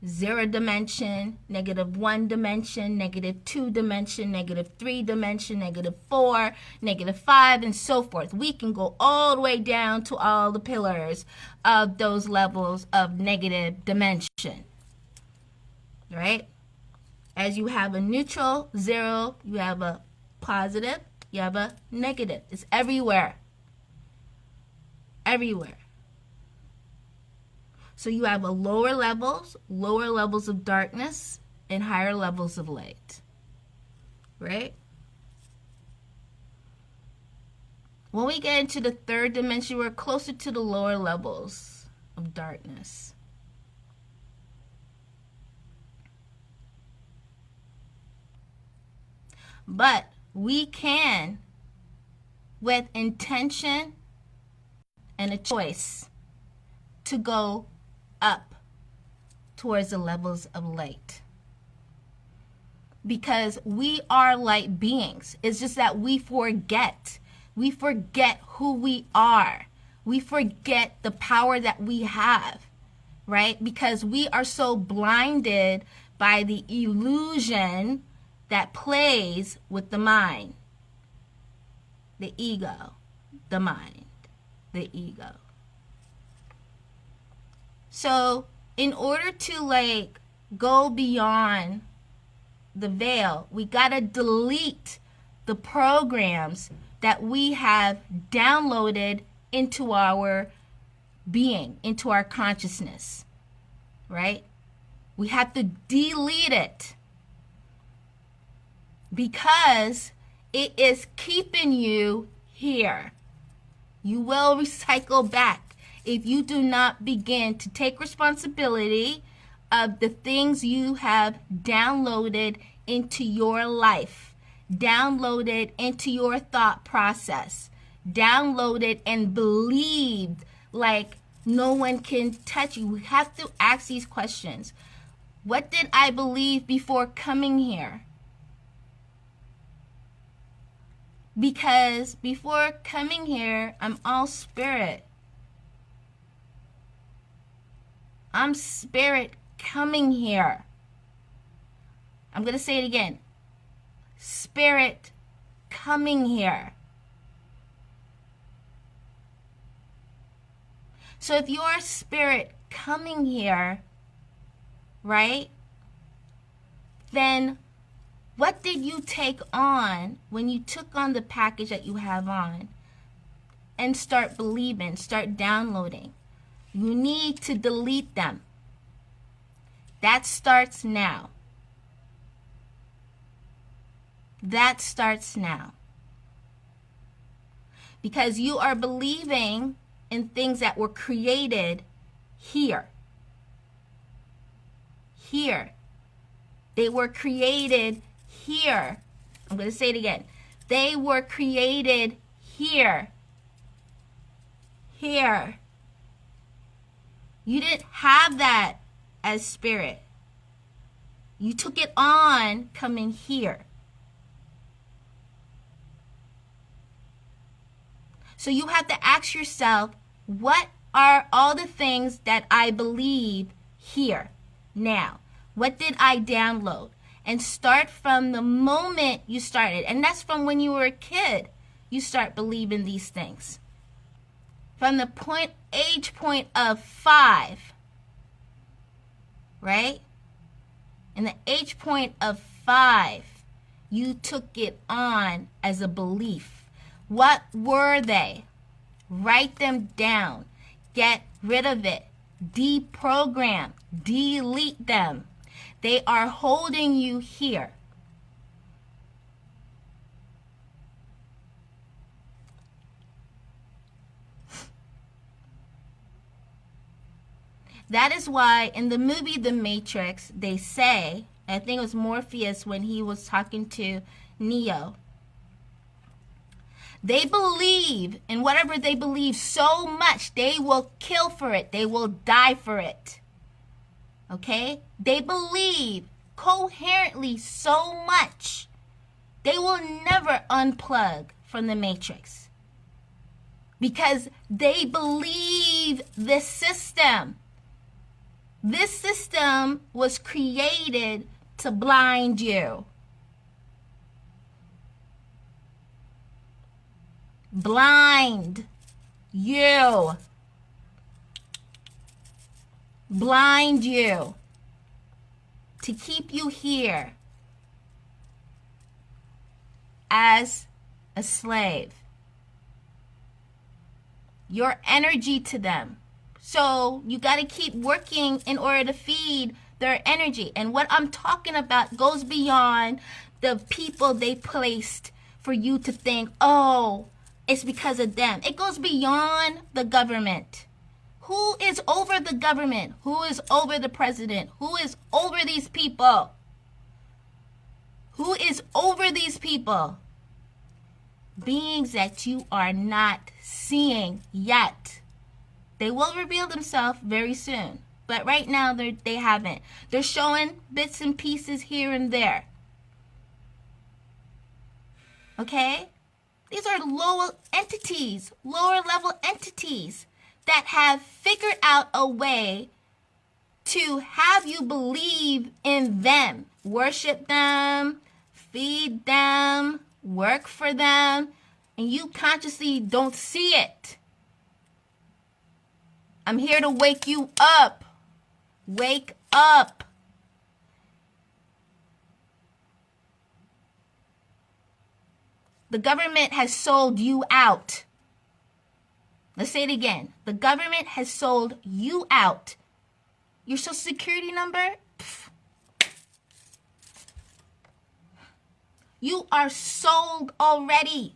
0 dimension, -1 dimension, -2 dimension, -3 dimension, -4, -5, and so forth. We can go all the way down to all the pillars of those levels of negative dimension. Right? As you have a neutral, 0, you have a positive, you have a negative. It's everywhere. Everywhere. So you have lower levels of darkness, and higher levels of light. Right? When we get into the third dimension, we're closer to the lower levels of darkness. But we can, with intention and a choice, to go up towards the levels of light. Because we are light beings. It's just that we forget. We forget who we are. We forget the power that we have, right? Because we are so blinded by the illusion that plays with the mind. The ego, the mind, the ego. So in order to go beyond the veil, we gotta delete the programs that we have downloaded into our being, into our consciousness, right? We have to delete it because it is keeping you here. You will recycle back if you do not begin to take responsibility of the things you have downloaded into your life, downloaded into your thought process, downloaded and believed like no one can touch you. We have to ask these questions. What did I believe before coming here? Because before coming here, I'm all spirit. I'm spirit coming here. I'm going to say it again. Spirit coming here. So if you're spirit coming here, right? then what did you take on when you took on the package that you have on and start believing, start downloading? You need to delete them. That starts now. That starts now. Because you are believing in things that were created here. Here. They were created here. I'm going to say it again. They were created here. Here. You didn't have that as spirit. You took it on coming here. So you have to ask yourself, what are all the things that I believe here now? What did I download? And start from the moment you started. And that's from when you were a kid. You start believing these things. From the age point of 5. Right? In the age point of 5, you took it on as a belief. What were they? Write them down. Get rid of it. Deprogram. Delete them. They are holding you here. That is why in the movie The Matrix, they say, I think it was Morpheus when he was talking to Neo, they believe in whatever they believe so much, they will kill for it. They will die for it. Okay? They believe coherently so much, they will never unplug from the Matrix. Because they believe this system. This system was created to blind you. Blind you. Blind you. To keep you here as a slave. Your energy to them. So you got to keep working in order to feed their energy. And what I'm talking about goes beyond the people they placed for you to think, oh, it's because of them. It goes beyond the government. Who is over the government? Who is over the president? Who is over these people? Who is over these people? Beings that you are not seeing yet. They will reveal themselves very soon. But right now, they haven't. They're showing bits and pieces here and there. Okay? These are lower entities, lower level entities that have figured out a way to have you believe in them. Worship them, feed them, work for them, and you consciously don't see it. I'm here to wake you up. Wake up. The government has sold you out. Let's say it again. The government has sold you out. Your social security number? Pff. You are sold already.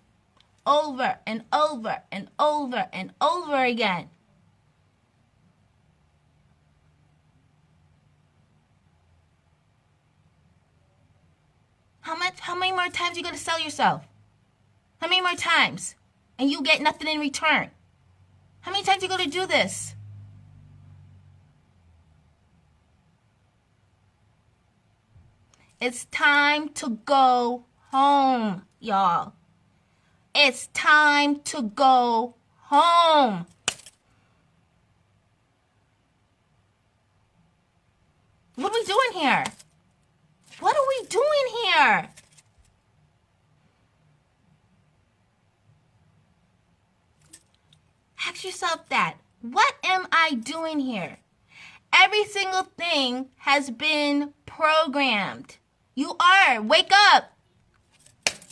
Over and over and over and over again. How many more times you gonna sell yourself? How many more times? And you get nothing in return. How many times you gonna do this? It's time to go home, y'all. It's time to go home. What are we doing here? What are we doing here? Ask yourself that. What am I doing here? Every single thing has been programmed. You are. Wake up.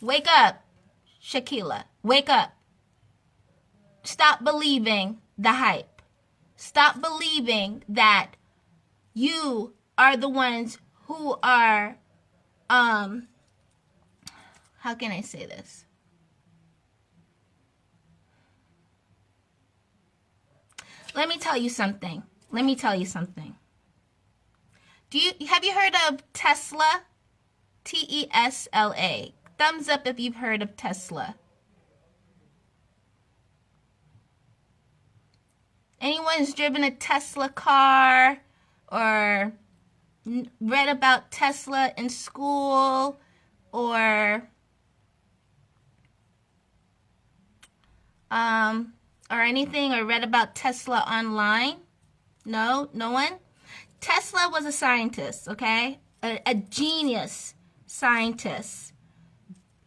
Wake up, Shaquilla. Wake up. Stop believing the hype. Stop believing that you are the ones who are, how can I say this? Let me tell you something. Have you heard of Tesla? Tesla. Thumbs up if you've heard of Tesla. Anyone's driven a Tesla car or read about Tesla in school or anything, or read about Tesla online? No one? Tesla was a scientist, okay? A genius scientist.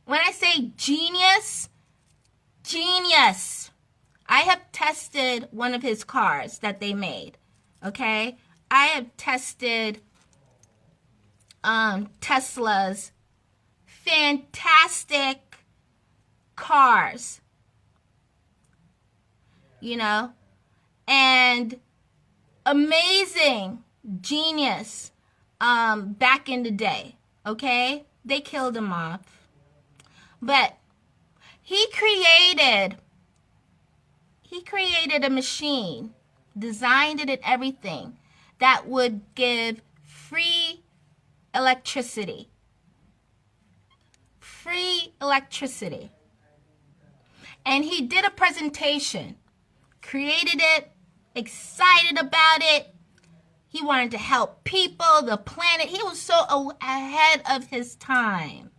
When I say genius, I have tested one of his cars that they made, okay? I have tested Tesla's fantastic cars, you know, and amazing genius back in the day, okay? They killed him off. But he created a machine, designed it and everything, that would give free electricity. Free electricity. And he did a presentation, created it, excited about it. He wanted to help people, the planet. He was so ahead of his time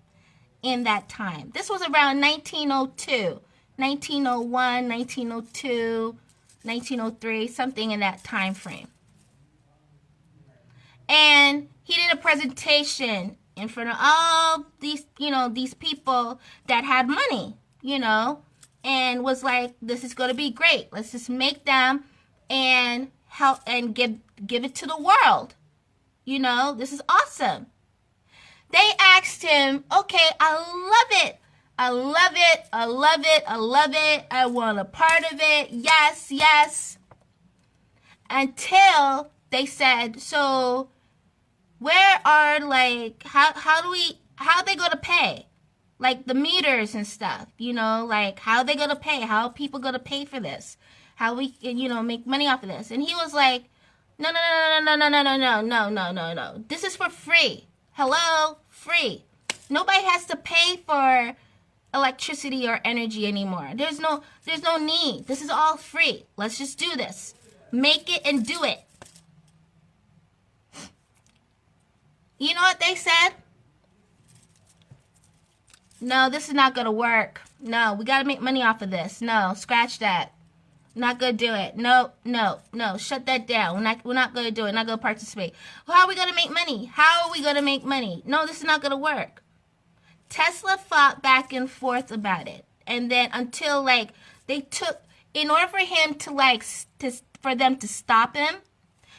in that time. This was around 1902, 1901, 1902, 1903, something in that time frame. And he did a presentation in front of all these, these people that had money, and was like, this is going to be great. Let's just make them and help and give it to the world. This is awesome. They asked him, okay, I love it. I want a part of it. Yes. Until they said, so where are, how are they going to pay? Like the meters and stuff, how are they going to pay? How are people going to pay for this? How we, make money off of this? And he was like, no. This is for free. Hello? Free. Nobody has to pay for electricity or energy anymore. There's no need. This is all free. Let's just do this. Make it and do it. You know what they said? No, this is not going to work. No, we got to make money off of this. No, scratch that. Not going to do it. No. Shut that down. We're not going to do it. Not going to participate. How are we going to make money? No, this is not going to work. Tesla fought back and forth about it. And then until, they took, in order for him to, for them to stop him,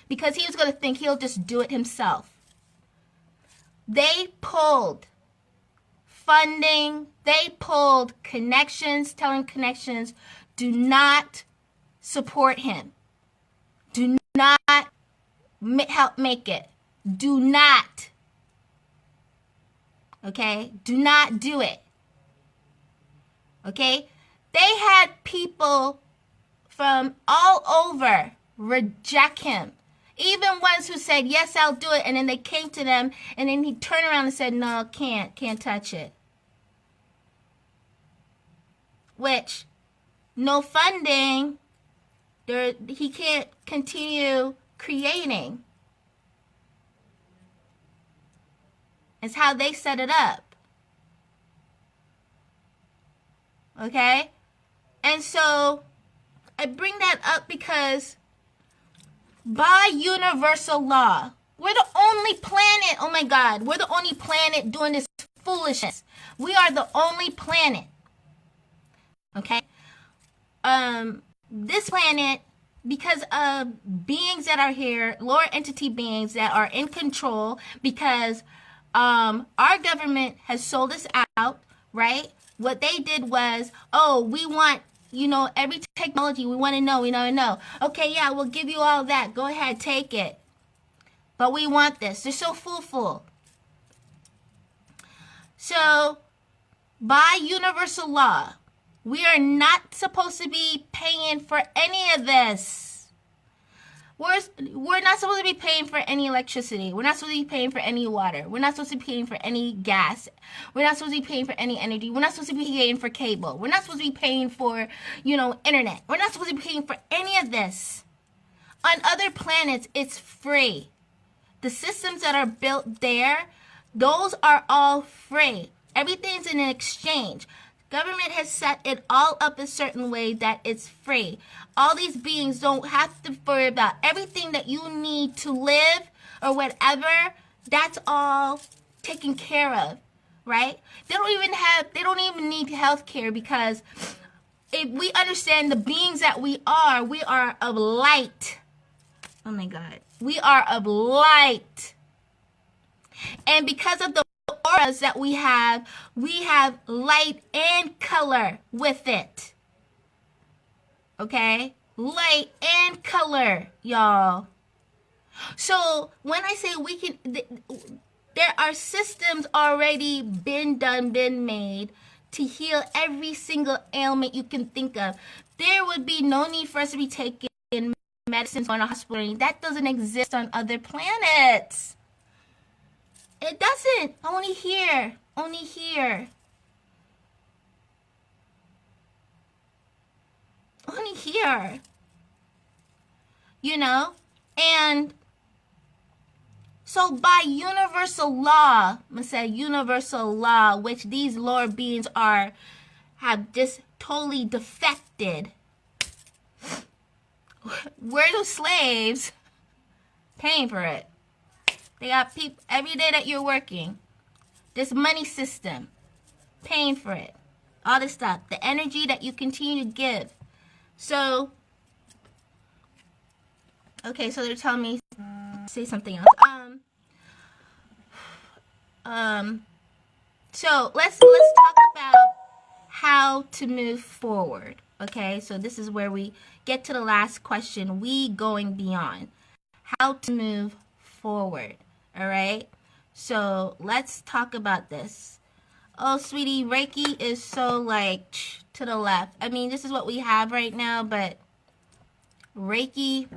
because he was going to think he'll just do it himself, they pulled funding. They pulled connections, telling connections, do not support him. Do not help make it. Do not. Okay? Do not do it. Okay? They had people from all over reject him. Even ones who said, yes, I'll do it. And then they came to them and then he turned around and said, no, can't touch it. Which, no funding, he can't continue creating. It's how they set it up. Okay? And so, I bring that up because by universal law, we're the only planet, oh my God, we're the only planet doing this foolishness. We are the only planet. Okay? This planet, because of beings that are here, lower entity beings that are in control, because Our government has sold us out, right? What they did was, oh, we want, every technology. We want to know. We want to know. Okay, yeah, we'll give you all that. Go ahead, take it. But we want this. They're so foolful. So, by universal law, we are not supposed to be paying for any of this. We're not supposed to be paying for any electricity. We're not supposed to be paying for any water. We're not supposed to be paying for any gas. We're not supposed to be paying for any energy. We're not supposed to be paying for cable. We're not supposed to be paying for, internet. We're not supposed to be paying for any of this. On other planets, it's free. The systems that are built there, those are all free. Everything's in an exchange. Government has set it all up a certain way that it's free. All these beings don't have to worry about everything that you need to live or whatever. That's all taken care of, right? They don't even need health care, because if we understand the beings that we are of light. Oh my God. We are of light. And because of the auras that we have light and color with it. Okay? Light and color, y'all. So when I say we can, there are systems already been made to heal every single ailment you can think of. There would be no need for us to be taking medicines on a hospital. That doesn't exist on other planets. It doesn't. Only here. Only here. Only here. And so by universal law, I'm going to say universal law, which these lower beings have just totally defected. We're the slaves paying for it. They got people every day that you're working. This money system, paying for it. All this stuff. The energy that you continue to give. So, okay, so they're telling me say something else. So let's talk about how to move forward. Okay, so this is where we get to the last question. We going beyond. How to move forward. All right, so let's talk about this. Oh, sweetie, Reiki is so to the left. I mean, this is what we have right now, but Reiki.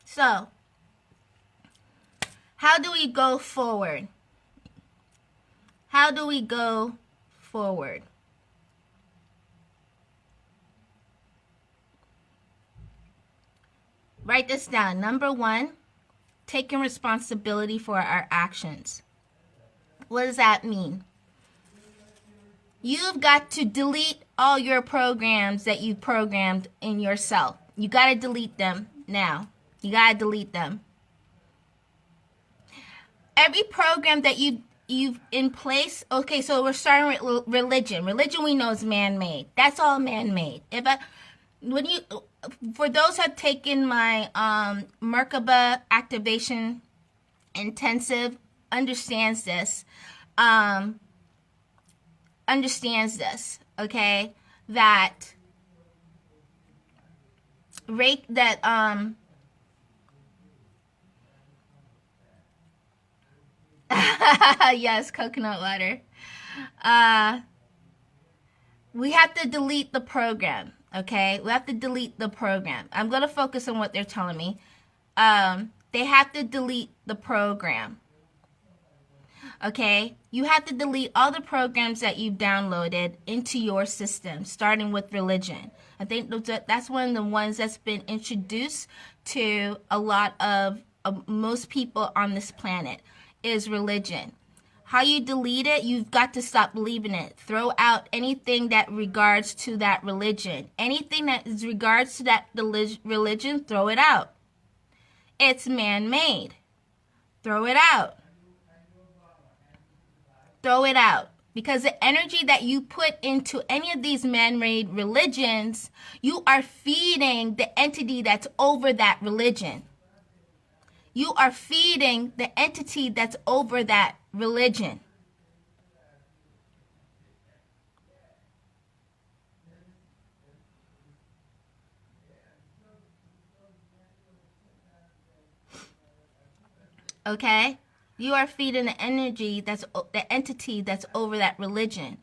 So, how do we go forward? How do we go forward? Write this down. Number 1, taking responsibility for our actions. What does that mean? You've got to delete all your programs that you programmed in yourself. You got to delete them now. You got to delete them. Every program that you've in place. Okay, so we're starting with religion. Religion we know is man-made. That's all man-made. For those who have taken my Merkaba activation intensive, understands this. Okay, that yes, coconut water. We have to delete the program, okay? We have to delete the program. I'm going to focus on what they're telling me. They have to delete the program, okay? You have to delete all the programs that you've downloaded into your system, starting with religion. I think that's one of the ones that's been introduced to a lot of most people on this planet is religion. How you delete it, you've got to stop believing it. Throw out anything that regards to that religion. Anything that is regards to that religion, throw it out. It's man-made. Throw it out. Throw it out. Because the energy that you put into any of these man-made religions, you are feeding the entity that's over that religion. You are feeding the entity that's over that religion. Okay? You are feeding the energy that's the entity that's over that religion.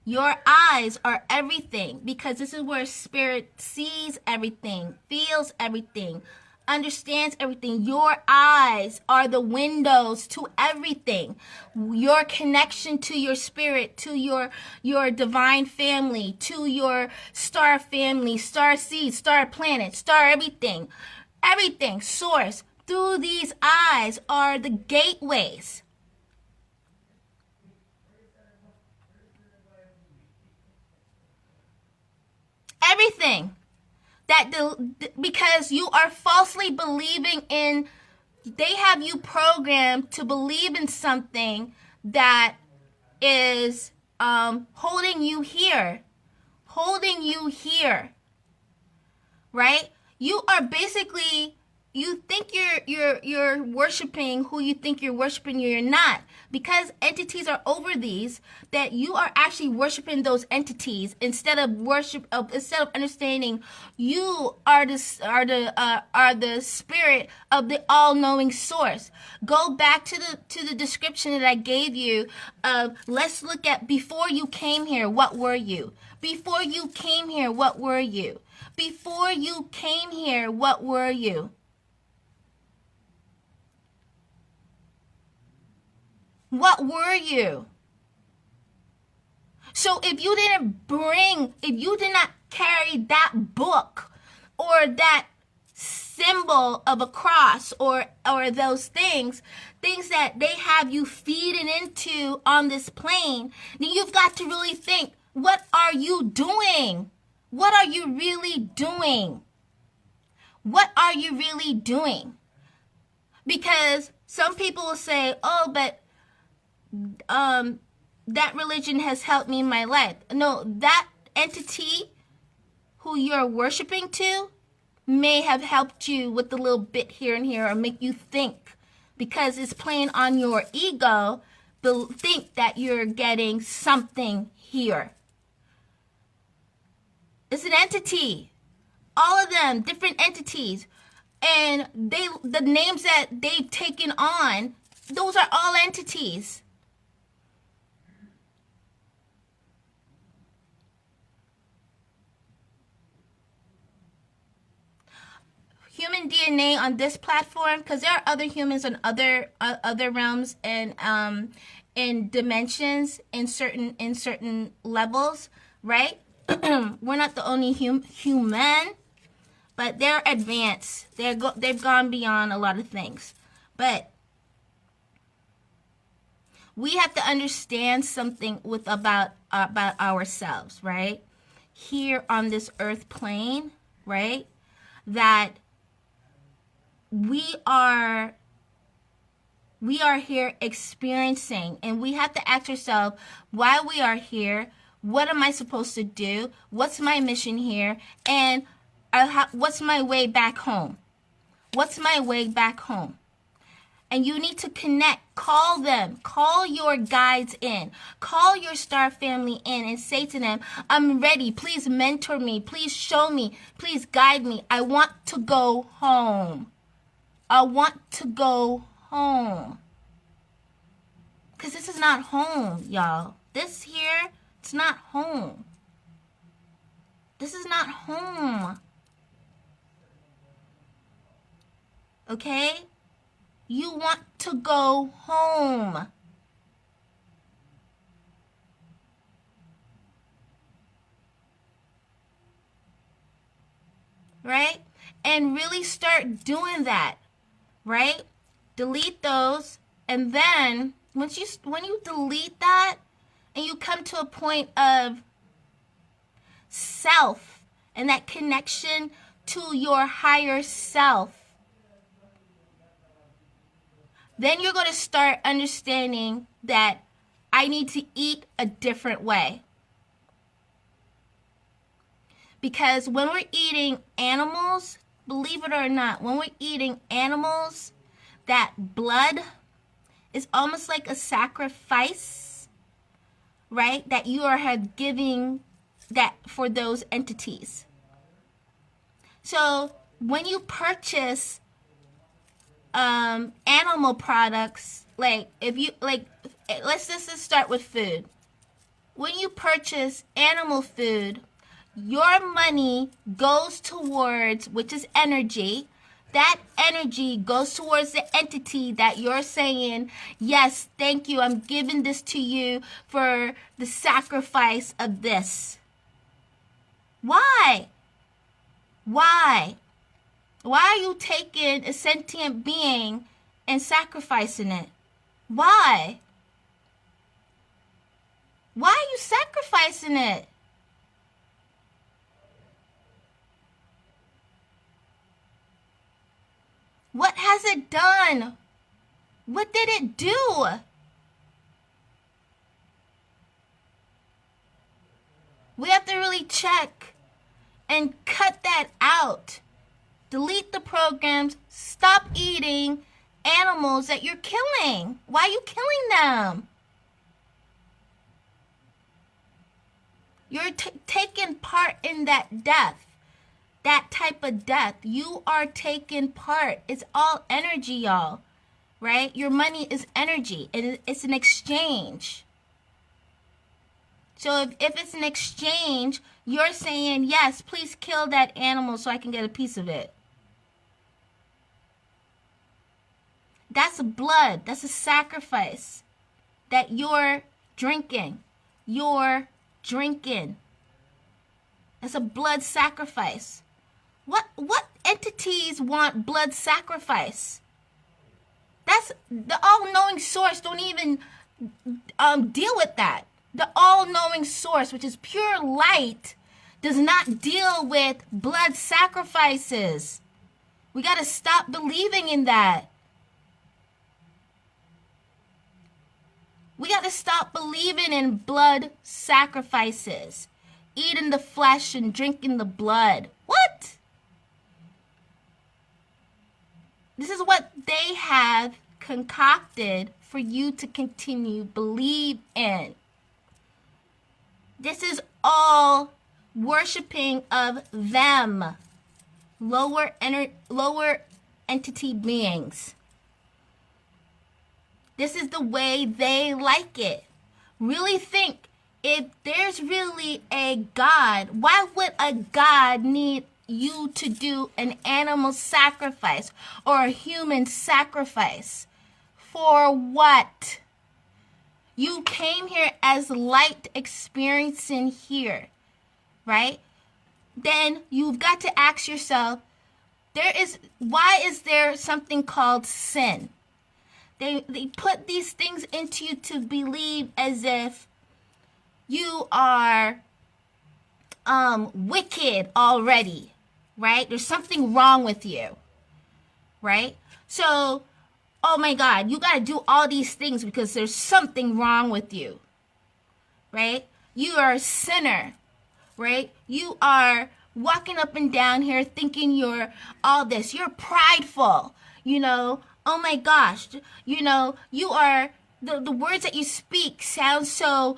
Your eyes are everything, because this is where spirit sees everything, feels everything, understands everything. Your eyes are the windows to everything. Your connection to your spirit, to your divine family, to your star family, star seed, star planet, star everything. Everything, source. Through these eyes are the gateways. Everything. Because you are falsely believing in, they have you programmed to believe in something that is holding you here. Right? You are basically, you think you're worshiping who you think you're worshiping, you're not. Because entities are over these, that you are actually worshiping those entities instead of understanding you are the spirit of the all-knowing source. Go back to the description that I gave you of, let's look at before you came here, what were you? Before you came here, what were you? Before you came here, what were you? What were you? So if you did not carry that book or that symbol of a cross or those things that they have you feeding into on this plane, then you've got to really think, what are you doing? What are you really doing? What are you really doing? Because some people will say, oh, but that religion has helped me in my life. No, that entity who you're worshiping to may have helped you with a little bit here and here, or make you think, because it's playing on your ego, think that you're getting something here. It's an entity. All of them, different entities. And the names that they've taken on, those are all entities. Human DNA on this platform, because there are other humans on other realms and in dimensions, in certain levels, right? We're not the only human, but they're advanced. They've gone beyond a lot of things. But we have to understand something about ourselves, right? Here on this earth plane, right? That we are here experiencing, and we have to ask ourselves why we are here. What am I supposed to do? What's my mission here? And what's my way back home? What's my way back home? And you need to connect. Call them. Call your guides in. Call your star family in and say to them, I'm ready. Please mentor me. Please show me. Please guide me. I want to go home. I want to go home. Because this is not home, y'all. This here, it's not home. This is not home. Okay? You want to go home. Right? And really start doing that. Right? Delete those, and then when you delete that and you come to a point of self and that connection to your higher self, then you're going to start understanding that I need to eat a different way. Because when we're eating animals, believe it or not, when we're eating animals, that blood is almost like a sacrifice, right? That you are giving that for those entities. So when you purchase animal products, like if you like, let's just start with food. When you purchase animal food, your money goes towards, which is energy. That energy goes towards the entity that you're saying, yes, thank you, I'm giving this to you for the sacrifice of this. Why? Why? Why are you taking a sentient being and sacrificing it? Why? Why are you sacrificing it? What has it done? What did it do? We have to really check and cut that out. Delete the programs. Stop eating animals that you're killing. Why are you killing them? You're taking part in that death. That type of death. You are taking part. It's all energy, y'all. Right? Your money is energy. It's an exchange. So if it's an exchange, you're saying, yes, please kill that animal so I can get a piece of it. That's blood. That's a sacrifice that you're drinking. You're drinking. That's a blood sacrifice. What entities want blood sacrifice? That's the all-knowing source. Don't even deal with that. The all-knowing source, which is pure light, does not deal with blood sacrifices. We got to stop believing in that. We got to stop believing in blood sacrifices. Eating the flesh and drinking the blood. What? This is what they have concocted for you to continue believe in. This is all worshiping of them. Lower entity beings. This is the way they like it. Really think, if there's really a God, why would a God need you to do an animal sacrifice or a human sacrifice? For what? You came here as light experiencing here, right? Then you've got to ask yourself, why is there something called sin? They put these things into you to believe as if you are wicked already, right? There's something wrong with you, right? So, oh my God, you got to do all these things because there's something wrong with you, right? You are a sinner, right? You are walking up and down here thinking you're all this. You're prideful, Oh my gosh, you are, the words that you speak sound so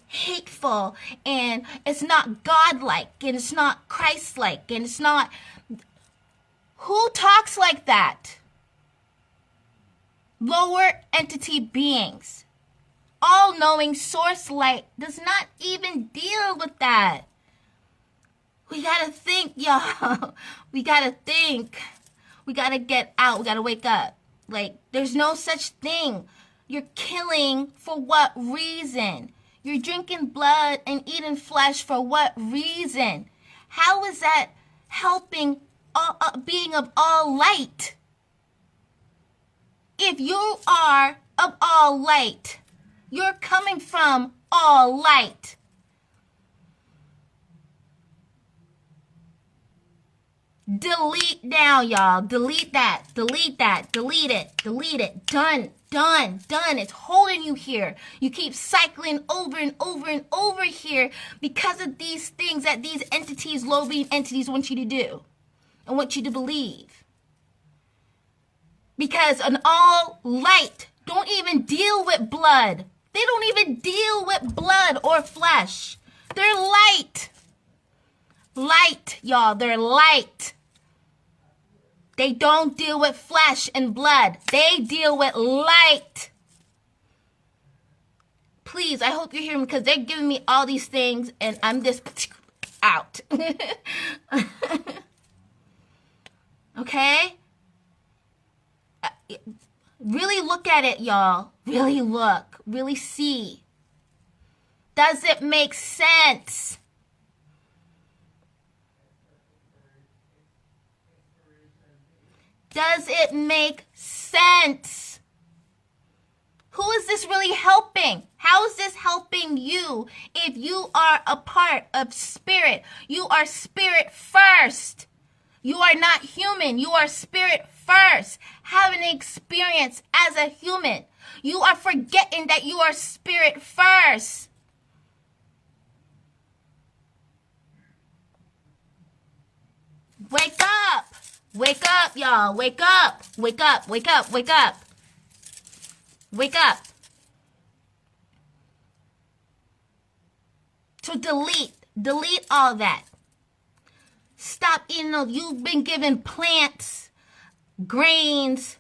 hateful, and it's not godlike, and it's not Christ-like, and it's not. Who talks like that? Lower entity beings. All-knowing source light does not even deal with that. We gotta think, y'all. We gotta think. We gotta get out. We gotta wake up. Like, there's no such thing. You're killing for what reason? You're drinking blood and eating flesh for what reason? How is that helping being of all light? If you are of all light, you're coming from all light. Delete now, y'all. Delete that. Delete that. Delete it. Delete it. Done. done. It's holding you here. You keep cycling over and over and over here because of these things that these entities, low-being entities, want you to do and want you to believe. Because an all light don't even deal with blood. They don't even deal with blood or flesh. They're light. Light, y'all. They're light. They don't deal with flesh and blood. They deal with light. Please, I hope you're hearing me because they're giving me all these things and I'm just out. Okay? Really look at it, y'all. Really look. Really see. Does it make sense? Does it make sense? Who is this really helping? How is this helping you if you are a part of spirit? You are spirit first. You are not human. You are spirit first. Having an experience as a human. You are forgetting that you are spirit first. Wake up. Wake up, y'all. Wake up. Wake up. Wake up. Wake up. Wake up. So delete all that. Stop eating those. You've been given plants, grains,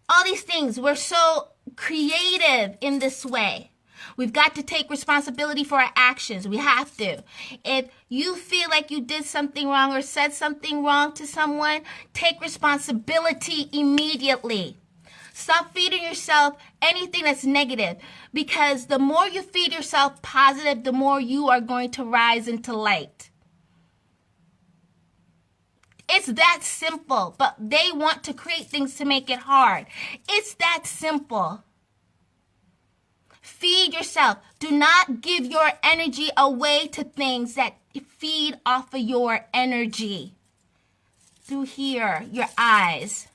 all these things. We're so creative in this way. We've got to take responsibility for our actions. We have to. If you feel like you did something wrong or said something wrong to someone, take responsibility immediately. Stop feeding yourself anything that's negative, because the more you feed yourself positive, the more you are going to rise into light. It's that simple, but they want to create things to make it hard. It's that simple. Feed yourself. Do not give your energy away to things that feed off of your energy. Through here, your eyes.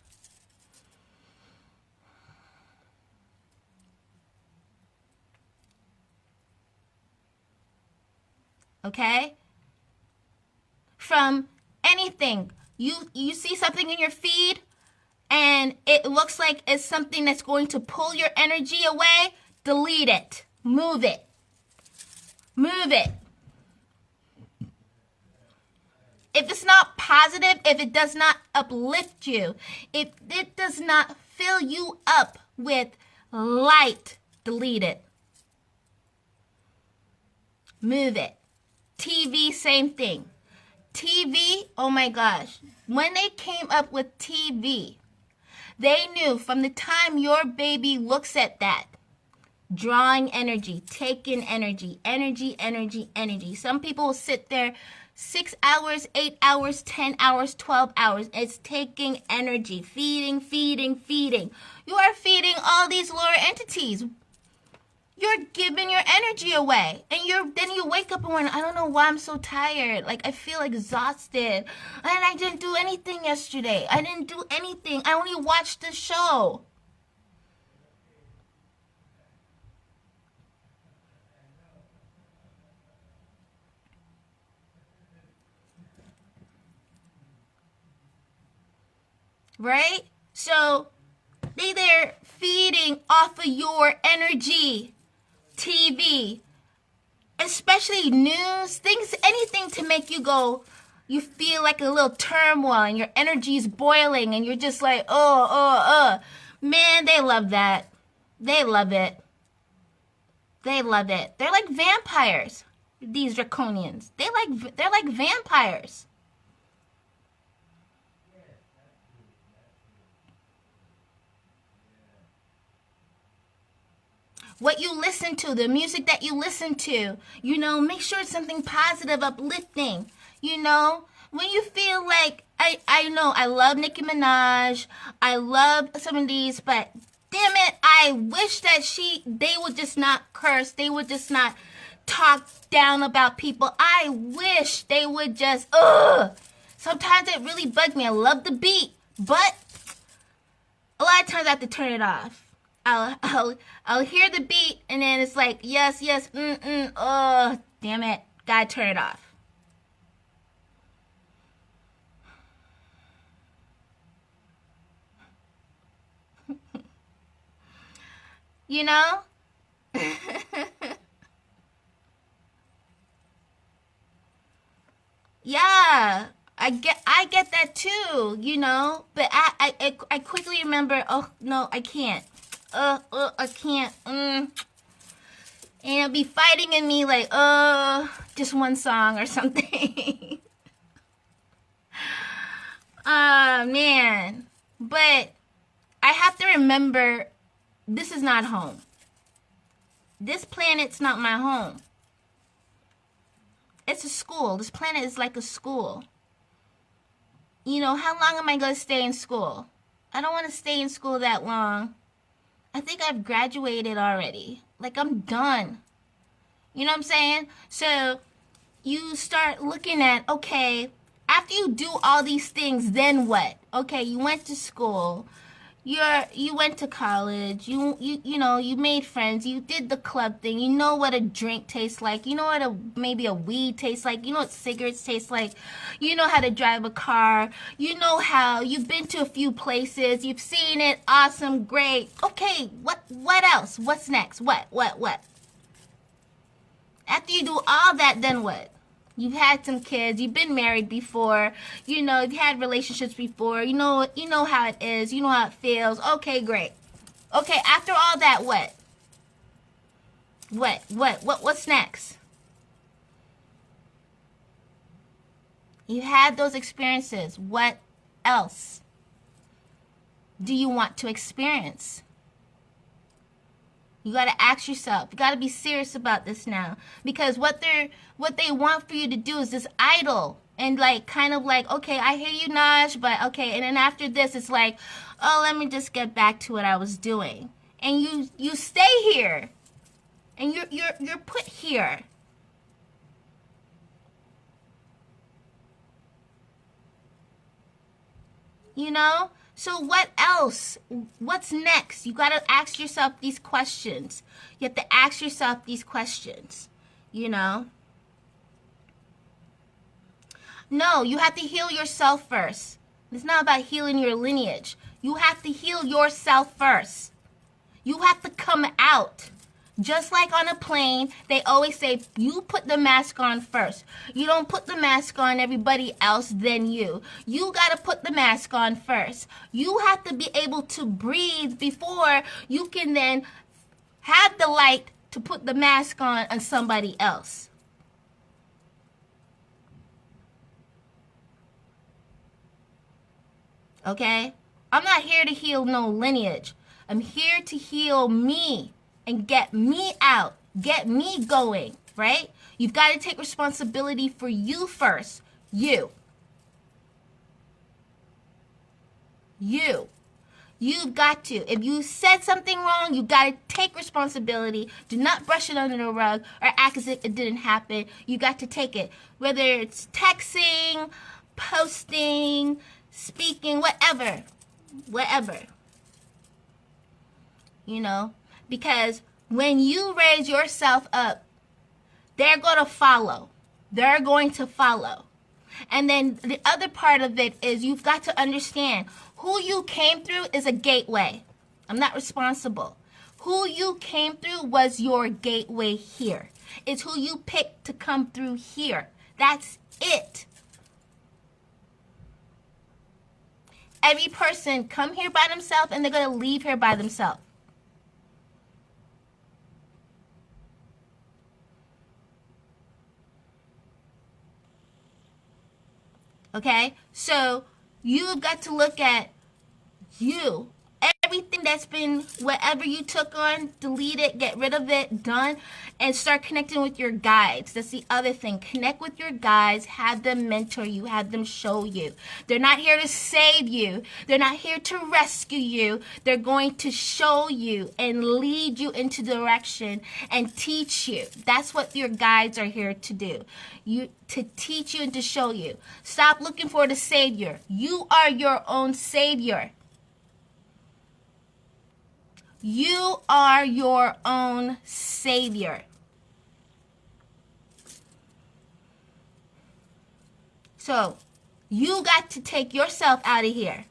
Okay? From anything. You see something in your feed and it looks like it's something that's going to pull your energy away, delete it. Move it. Move it. If it's not positive, if it does not uplift you, if it does not fill you up with light, delete it. Move it. TV, same thing. TV, oh my gosh. When they came up with TV, they knew from the time your baby looks at that, drawing energy, taking energy, energy. Some people will sit there 6 hours, 8 hours, 10 hours, 12 hours. It's taking energy, feeding. You are feeding all these lower entities. You're giving your energy away. And then you wake up and went, I don't know why I'm so tired. Like, I feel exhausted. And I didn't do anything yesterday. I didn't do anything. I only watched the show. Right? So, they're feeding off of your energy. TV, especially news, things, anything to make you go, you feel like a little turmoil and your energy is boiling and you're just like, Man, they love that. They love it. They love it. They're like vampires, these draconians. They're like vampires. What you listen to, the music that you listen to, make sure it's something positive, uplifting, When you feel like, I know, I love Nicki Minaj, I love some of these, but damn it, I wish that they would just not curse, they would just not talk down about people. I wish they would just, Sometimes it really bugs me. I love the beat, but a lot of times I have to turn it off. I'll hear the beat, and then it's like, yes, yes, oh, damn it, gotta turn it off. You know? Yeah, I get that too, you know. But I quickly remember, oh no, I can't. I can't. And it'll be fighting in me like, just one song or something. Man. But I have to remember, this is not home. This planet's not my home. It's a school. This planet is like a school. You know, how long am I going to stay in school? I don't want to stay in school that long. I think I've graduated already. Like, I'm done. You know what I'm saying? So, you start looking at, okay, after you do all these things, then what? Okay, you went to school. You went to college. You know, you made friends. You did the club thing. You know what a drink tastes like. You know what maybe a weed tastes like. You know what cigarettes taste like. You know how to drive a car. You know how you've been to a few places. You've seen it. Awesome, great. Okay, what else? What's next? What? After you do all that, then what? You've had some kids. You've been married before. You know, you've had relationships before. You know how it is. You know how it feels. Okay, great. Okay, after all that, what? What's next? You had those experiences. What else do you want to experience? You got to ask yourself. You got to be serious about this now, because what they want for you to do is just idle and like kind of like, okay, I hear you, Naj, but okay, and then after this, it's like, oh, let me just get back to what I was doing, and you stay here, and you're put here. You know? So what else? What's next? You got to ask yourself these questions. You have to ask yourself these questions, you know? No, you have to heal yourself first. It's not about healing your lineage. You have to heal yourself first. You have to come out. Just like on a plane, they always say, you put the mask on first. You don't put the mask on everybody else, then you. You got to put the mask on first. You have to be able to breathe before you can then have the light to put the mask on somebody else. Okay? I'm not here to heal no lineage. I'm here to heal me. And get me out, get me going, right? You've got to take responsibility for you first. You. You've got to. If you said something wrong, you got to take responsibility. Do not brush it under the rug or act as if it didn't happen. You got to take it. Whether it's texting, posting, speaking, whatever. You know? Because when you raise yourself up, they're going to follow. They're going to follow. And then the other part of it is you've got to understand who you came through is a gateway. I'm not responsible. Who you came through was your gateway here. It's who you picked to come through here. That's it. Every person come here by themselves and they're going to leave here by themselves. Okay, so you've got to look at you. Everything that's been, whatever you took on, delete it, get rid of it, done, and start connecting with your guides. That's the other thing. Connect with your guides, have them mentor you, have them show you. They're not here to save you. They're not here to rescue you. They're going to show you and lead you into direction and teach you. That's what your guides are here to do. To teach you and to show you. Stop looking for the savior. You are your own savior. You are your own savior. So, you got to take yourself out of here.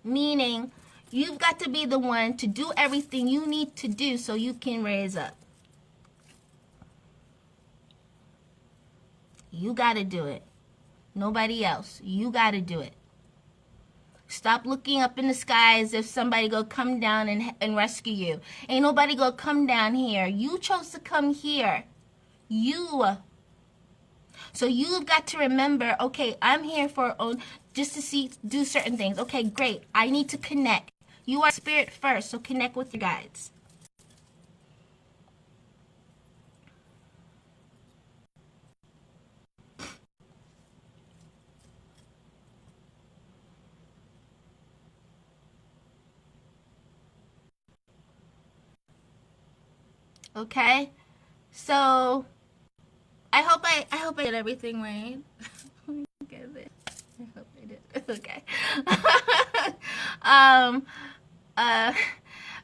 Meaning, you've got to be the one to do everything you need to do so you can raise up. You got to do it. Nobody else. You got to do it. Stop looking up in the sky as if somebody go come down and rescue you. Ain't nobody go come down here. You chose to come here. You. So you've got to remember, okay, I'm here for just to do certain things. Okay, great. I need to connect. You are spirit first, so connect with your guides. Okay? So I hope I did everything right. Get it. I hope I did. Okay. All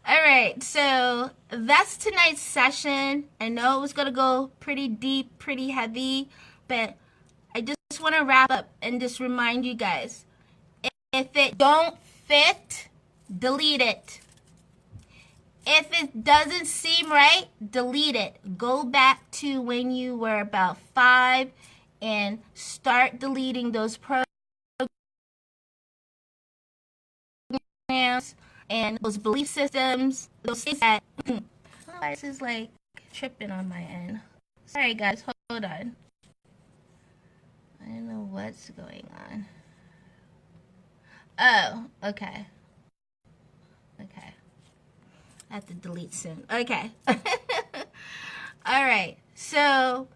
right. So that's tonight's session. I know it was gonna go pretty deep, pretty heavy, but I just want to wrap up and just remind you guys: if it don't fit, delete it. If it doesn't seem right, delete it. Go back to when you were about 5 and start deleting those programs and those belief systems, those things that this is like tripping on my end. Sorry guys, hold on. I don't know what's going on. Oh, okay. Okay. I have to delete soon. Okay. All right. So,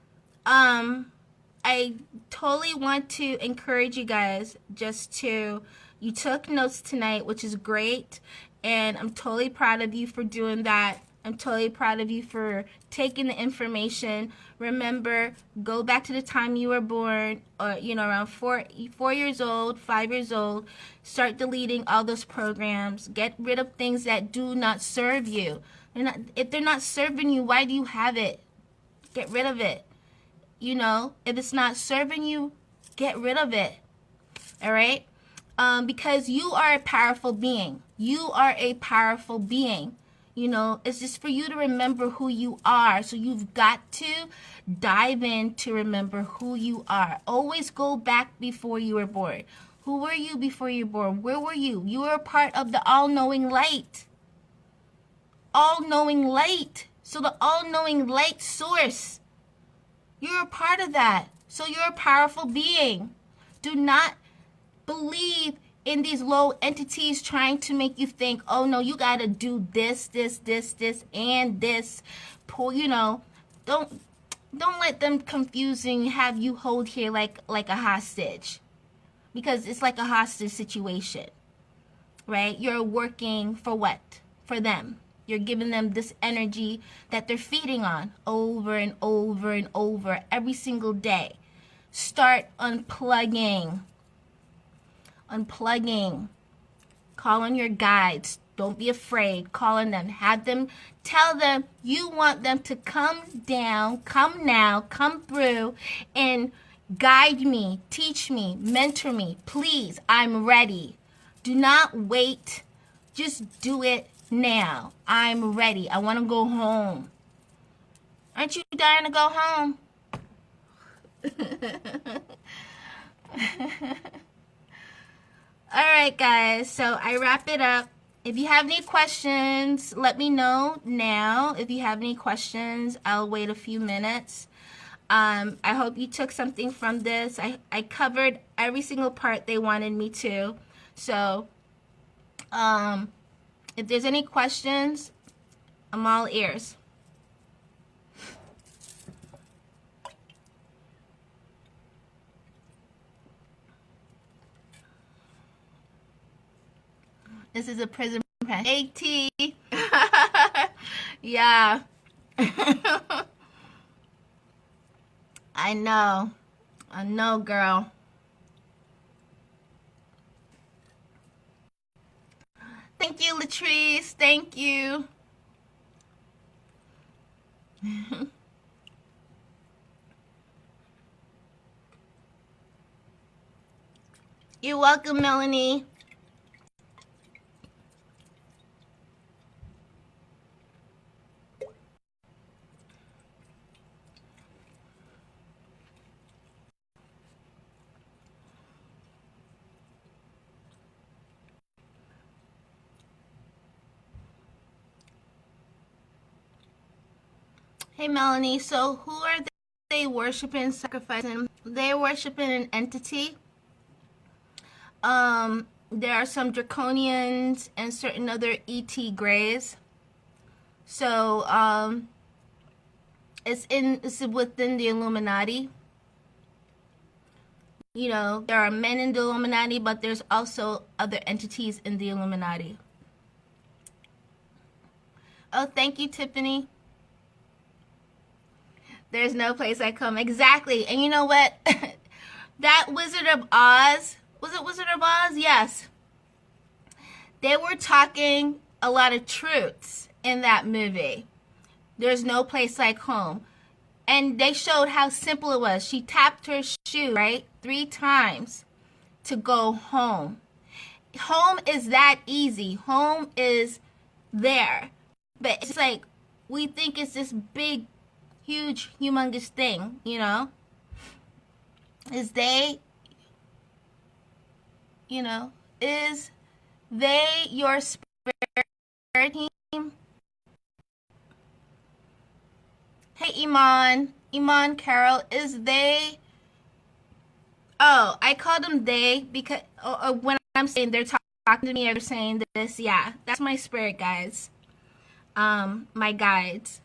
I totally want to encourage you guys you took notes tonight, which is great. And I'm totally proud of you for doing that. I'm totally proud of you for taking the information. Remember, go back to the time you were born, or around 4 years old, 5 years old. Start deleting all those programs. Get rid of things that do not serve you. If they're not serving you, why do you have it? Get rid of it. If it's not serving you, get rid of it. All right? Because you are a powerful being. You are a powerful being. It's just for you to remember who you are. So you've got to dive in to remember who you are. Always go back before you were born. Who were you before you were born? Where were you? You were a part of the all-knowing light. All-knowing light. So the all-knowing light source, you're a part of that. So you're a powerful being. Do not believe in these low entities trying to make you think, oh no, you gotta do this, and this. Don't let them confuse and have you hold here like a hostage, because it's like a hostage situation, right? You're working for what? For them. You're giving them this energy that they're feeding on over and over and over every single day. Start unplugging. Call on your guides. Don't be afraid. Call on them. Have them, tell them you want them to come down, come now, come through, and guide me, teach me, mentor me. Please, I'm ready. Do not wait. Just do it now. I'm ready. I want to go home. Aren't you dying to go home? All right, guys. So I wrap it up. If you have any questions, let me know now. If you have any questions, I'll wait a few minutes. I hope you took something from this. I covered every single part they wanted me to. So, if there's any questions, I'm all ears. This is a prison press. AT. Yeah. I know, girl. Thank Thank you, Latrice. Thank you. You're welcome, Melanie. Hey, Melanie. So, who are they worshiping, sacrificing? They're worshiping an entity. There are some draconians and certain other ET grays. So, it's within the Illuminati. You know, there are men in the Illuminati, but there's also other entities in the Illuminati. Oh, thank you, Tiffany. There's no place like home. Exactly. And you know what? That Wizard of Oz, was it Wizard of Oz? Yes. They were talking a lot of truths in that movie. There's no place like home. And they showed how simple it was. She tapped her shoe, right? 3 times to go home. Home is that easy. Home is there. But it's like, we think it's this big, huge, humongous thing, you know? Is they your spirit team? Hey, Iman Carol, is they... Oh, I call them they because when I'm saying they're talking to me, they're saying this. Yeah, that's my spirit guides. My guides.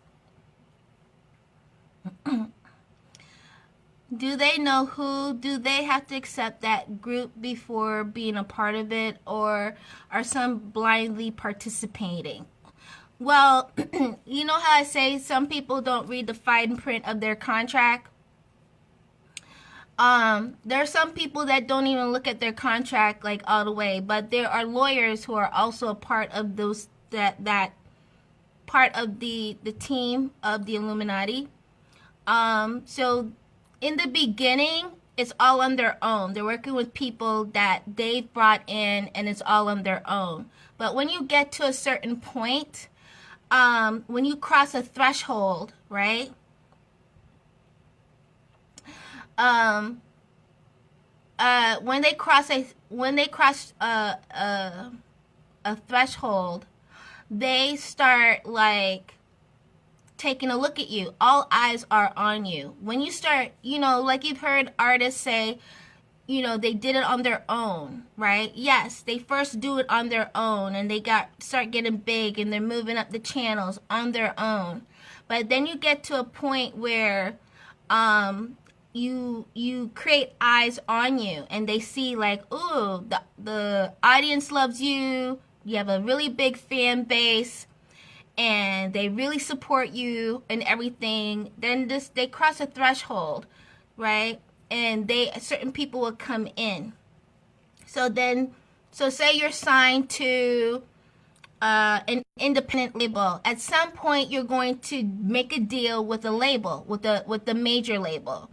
Do they know who? Do they have to accept that group before being a part of it, or are some blindly participating? Well, you know how I say some people don't read the fine print of their contract? There are some people that don't even look at their contract like all the way, but there are lawyers who are also a part of those that part of the team of the Illuminati. So in the beginning, it's all on their own. They're working with people that they've brought in, and it's all on their own. But when you get to a certain point, when you cross a threshold, right? When they cross a threshold, they start like taking a look at you. All eyes are on you. When you start, like you've heard artists say, they did it on their own, right? Yes, they first do it on their own, and they start getting big, and they're moving up the channels on their own. But then you get to a point where you create eyes on you, and they see like, ooh, the audience loves you. You have a really big fan base, and they really support you and everything. Then they cross a threshold, right? And certain people will come in. So say you're signed to an independent label. At some point, you're going to make a deal with a label, with the major label.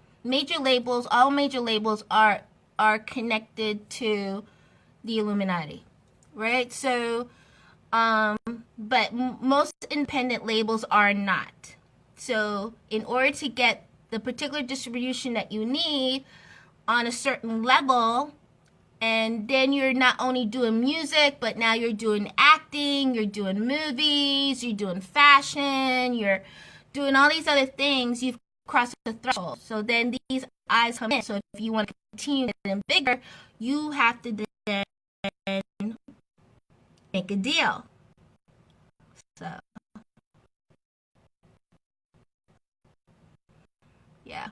All major labels are connected to the Illuminati, right? So, but most independent labels are not. So, in order to get the particular distribution that you need on a certain level, and then you're not only doing music, but now you're doing acting, you're doing movies, you're doing fashion, you're doing all these other things, you've crossed the threshold. So then these eyes come in. So if you want to continue getting bigger, you have to then make a deal. So, yeah.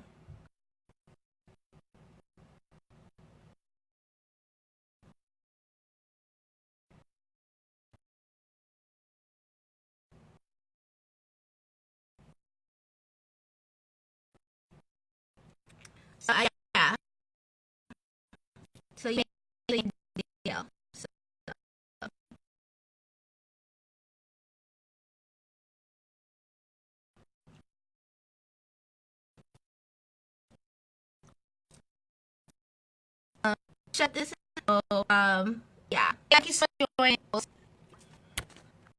So, yeah. So you make a deal. So, shut this. So, yeah. Thank you so much for joining.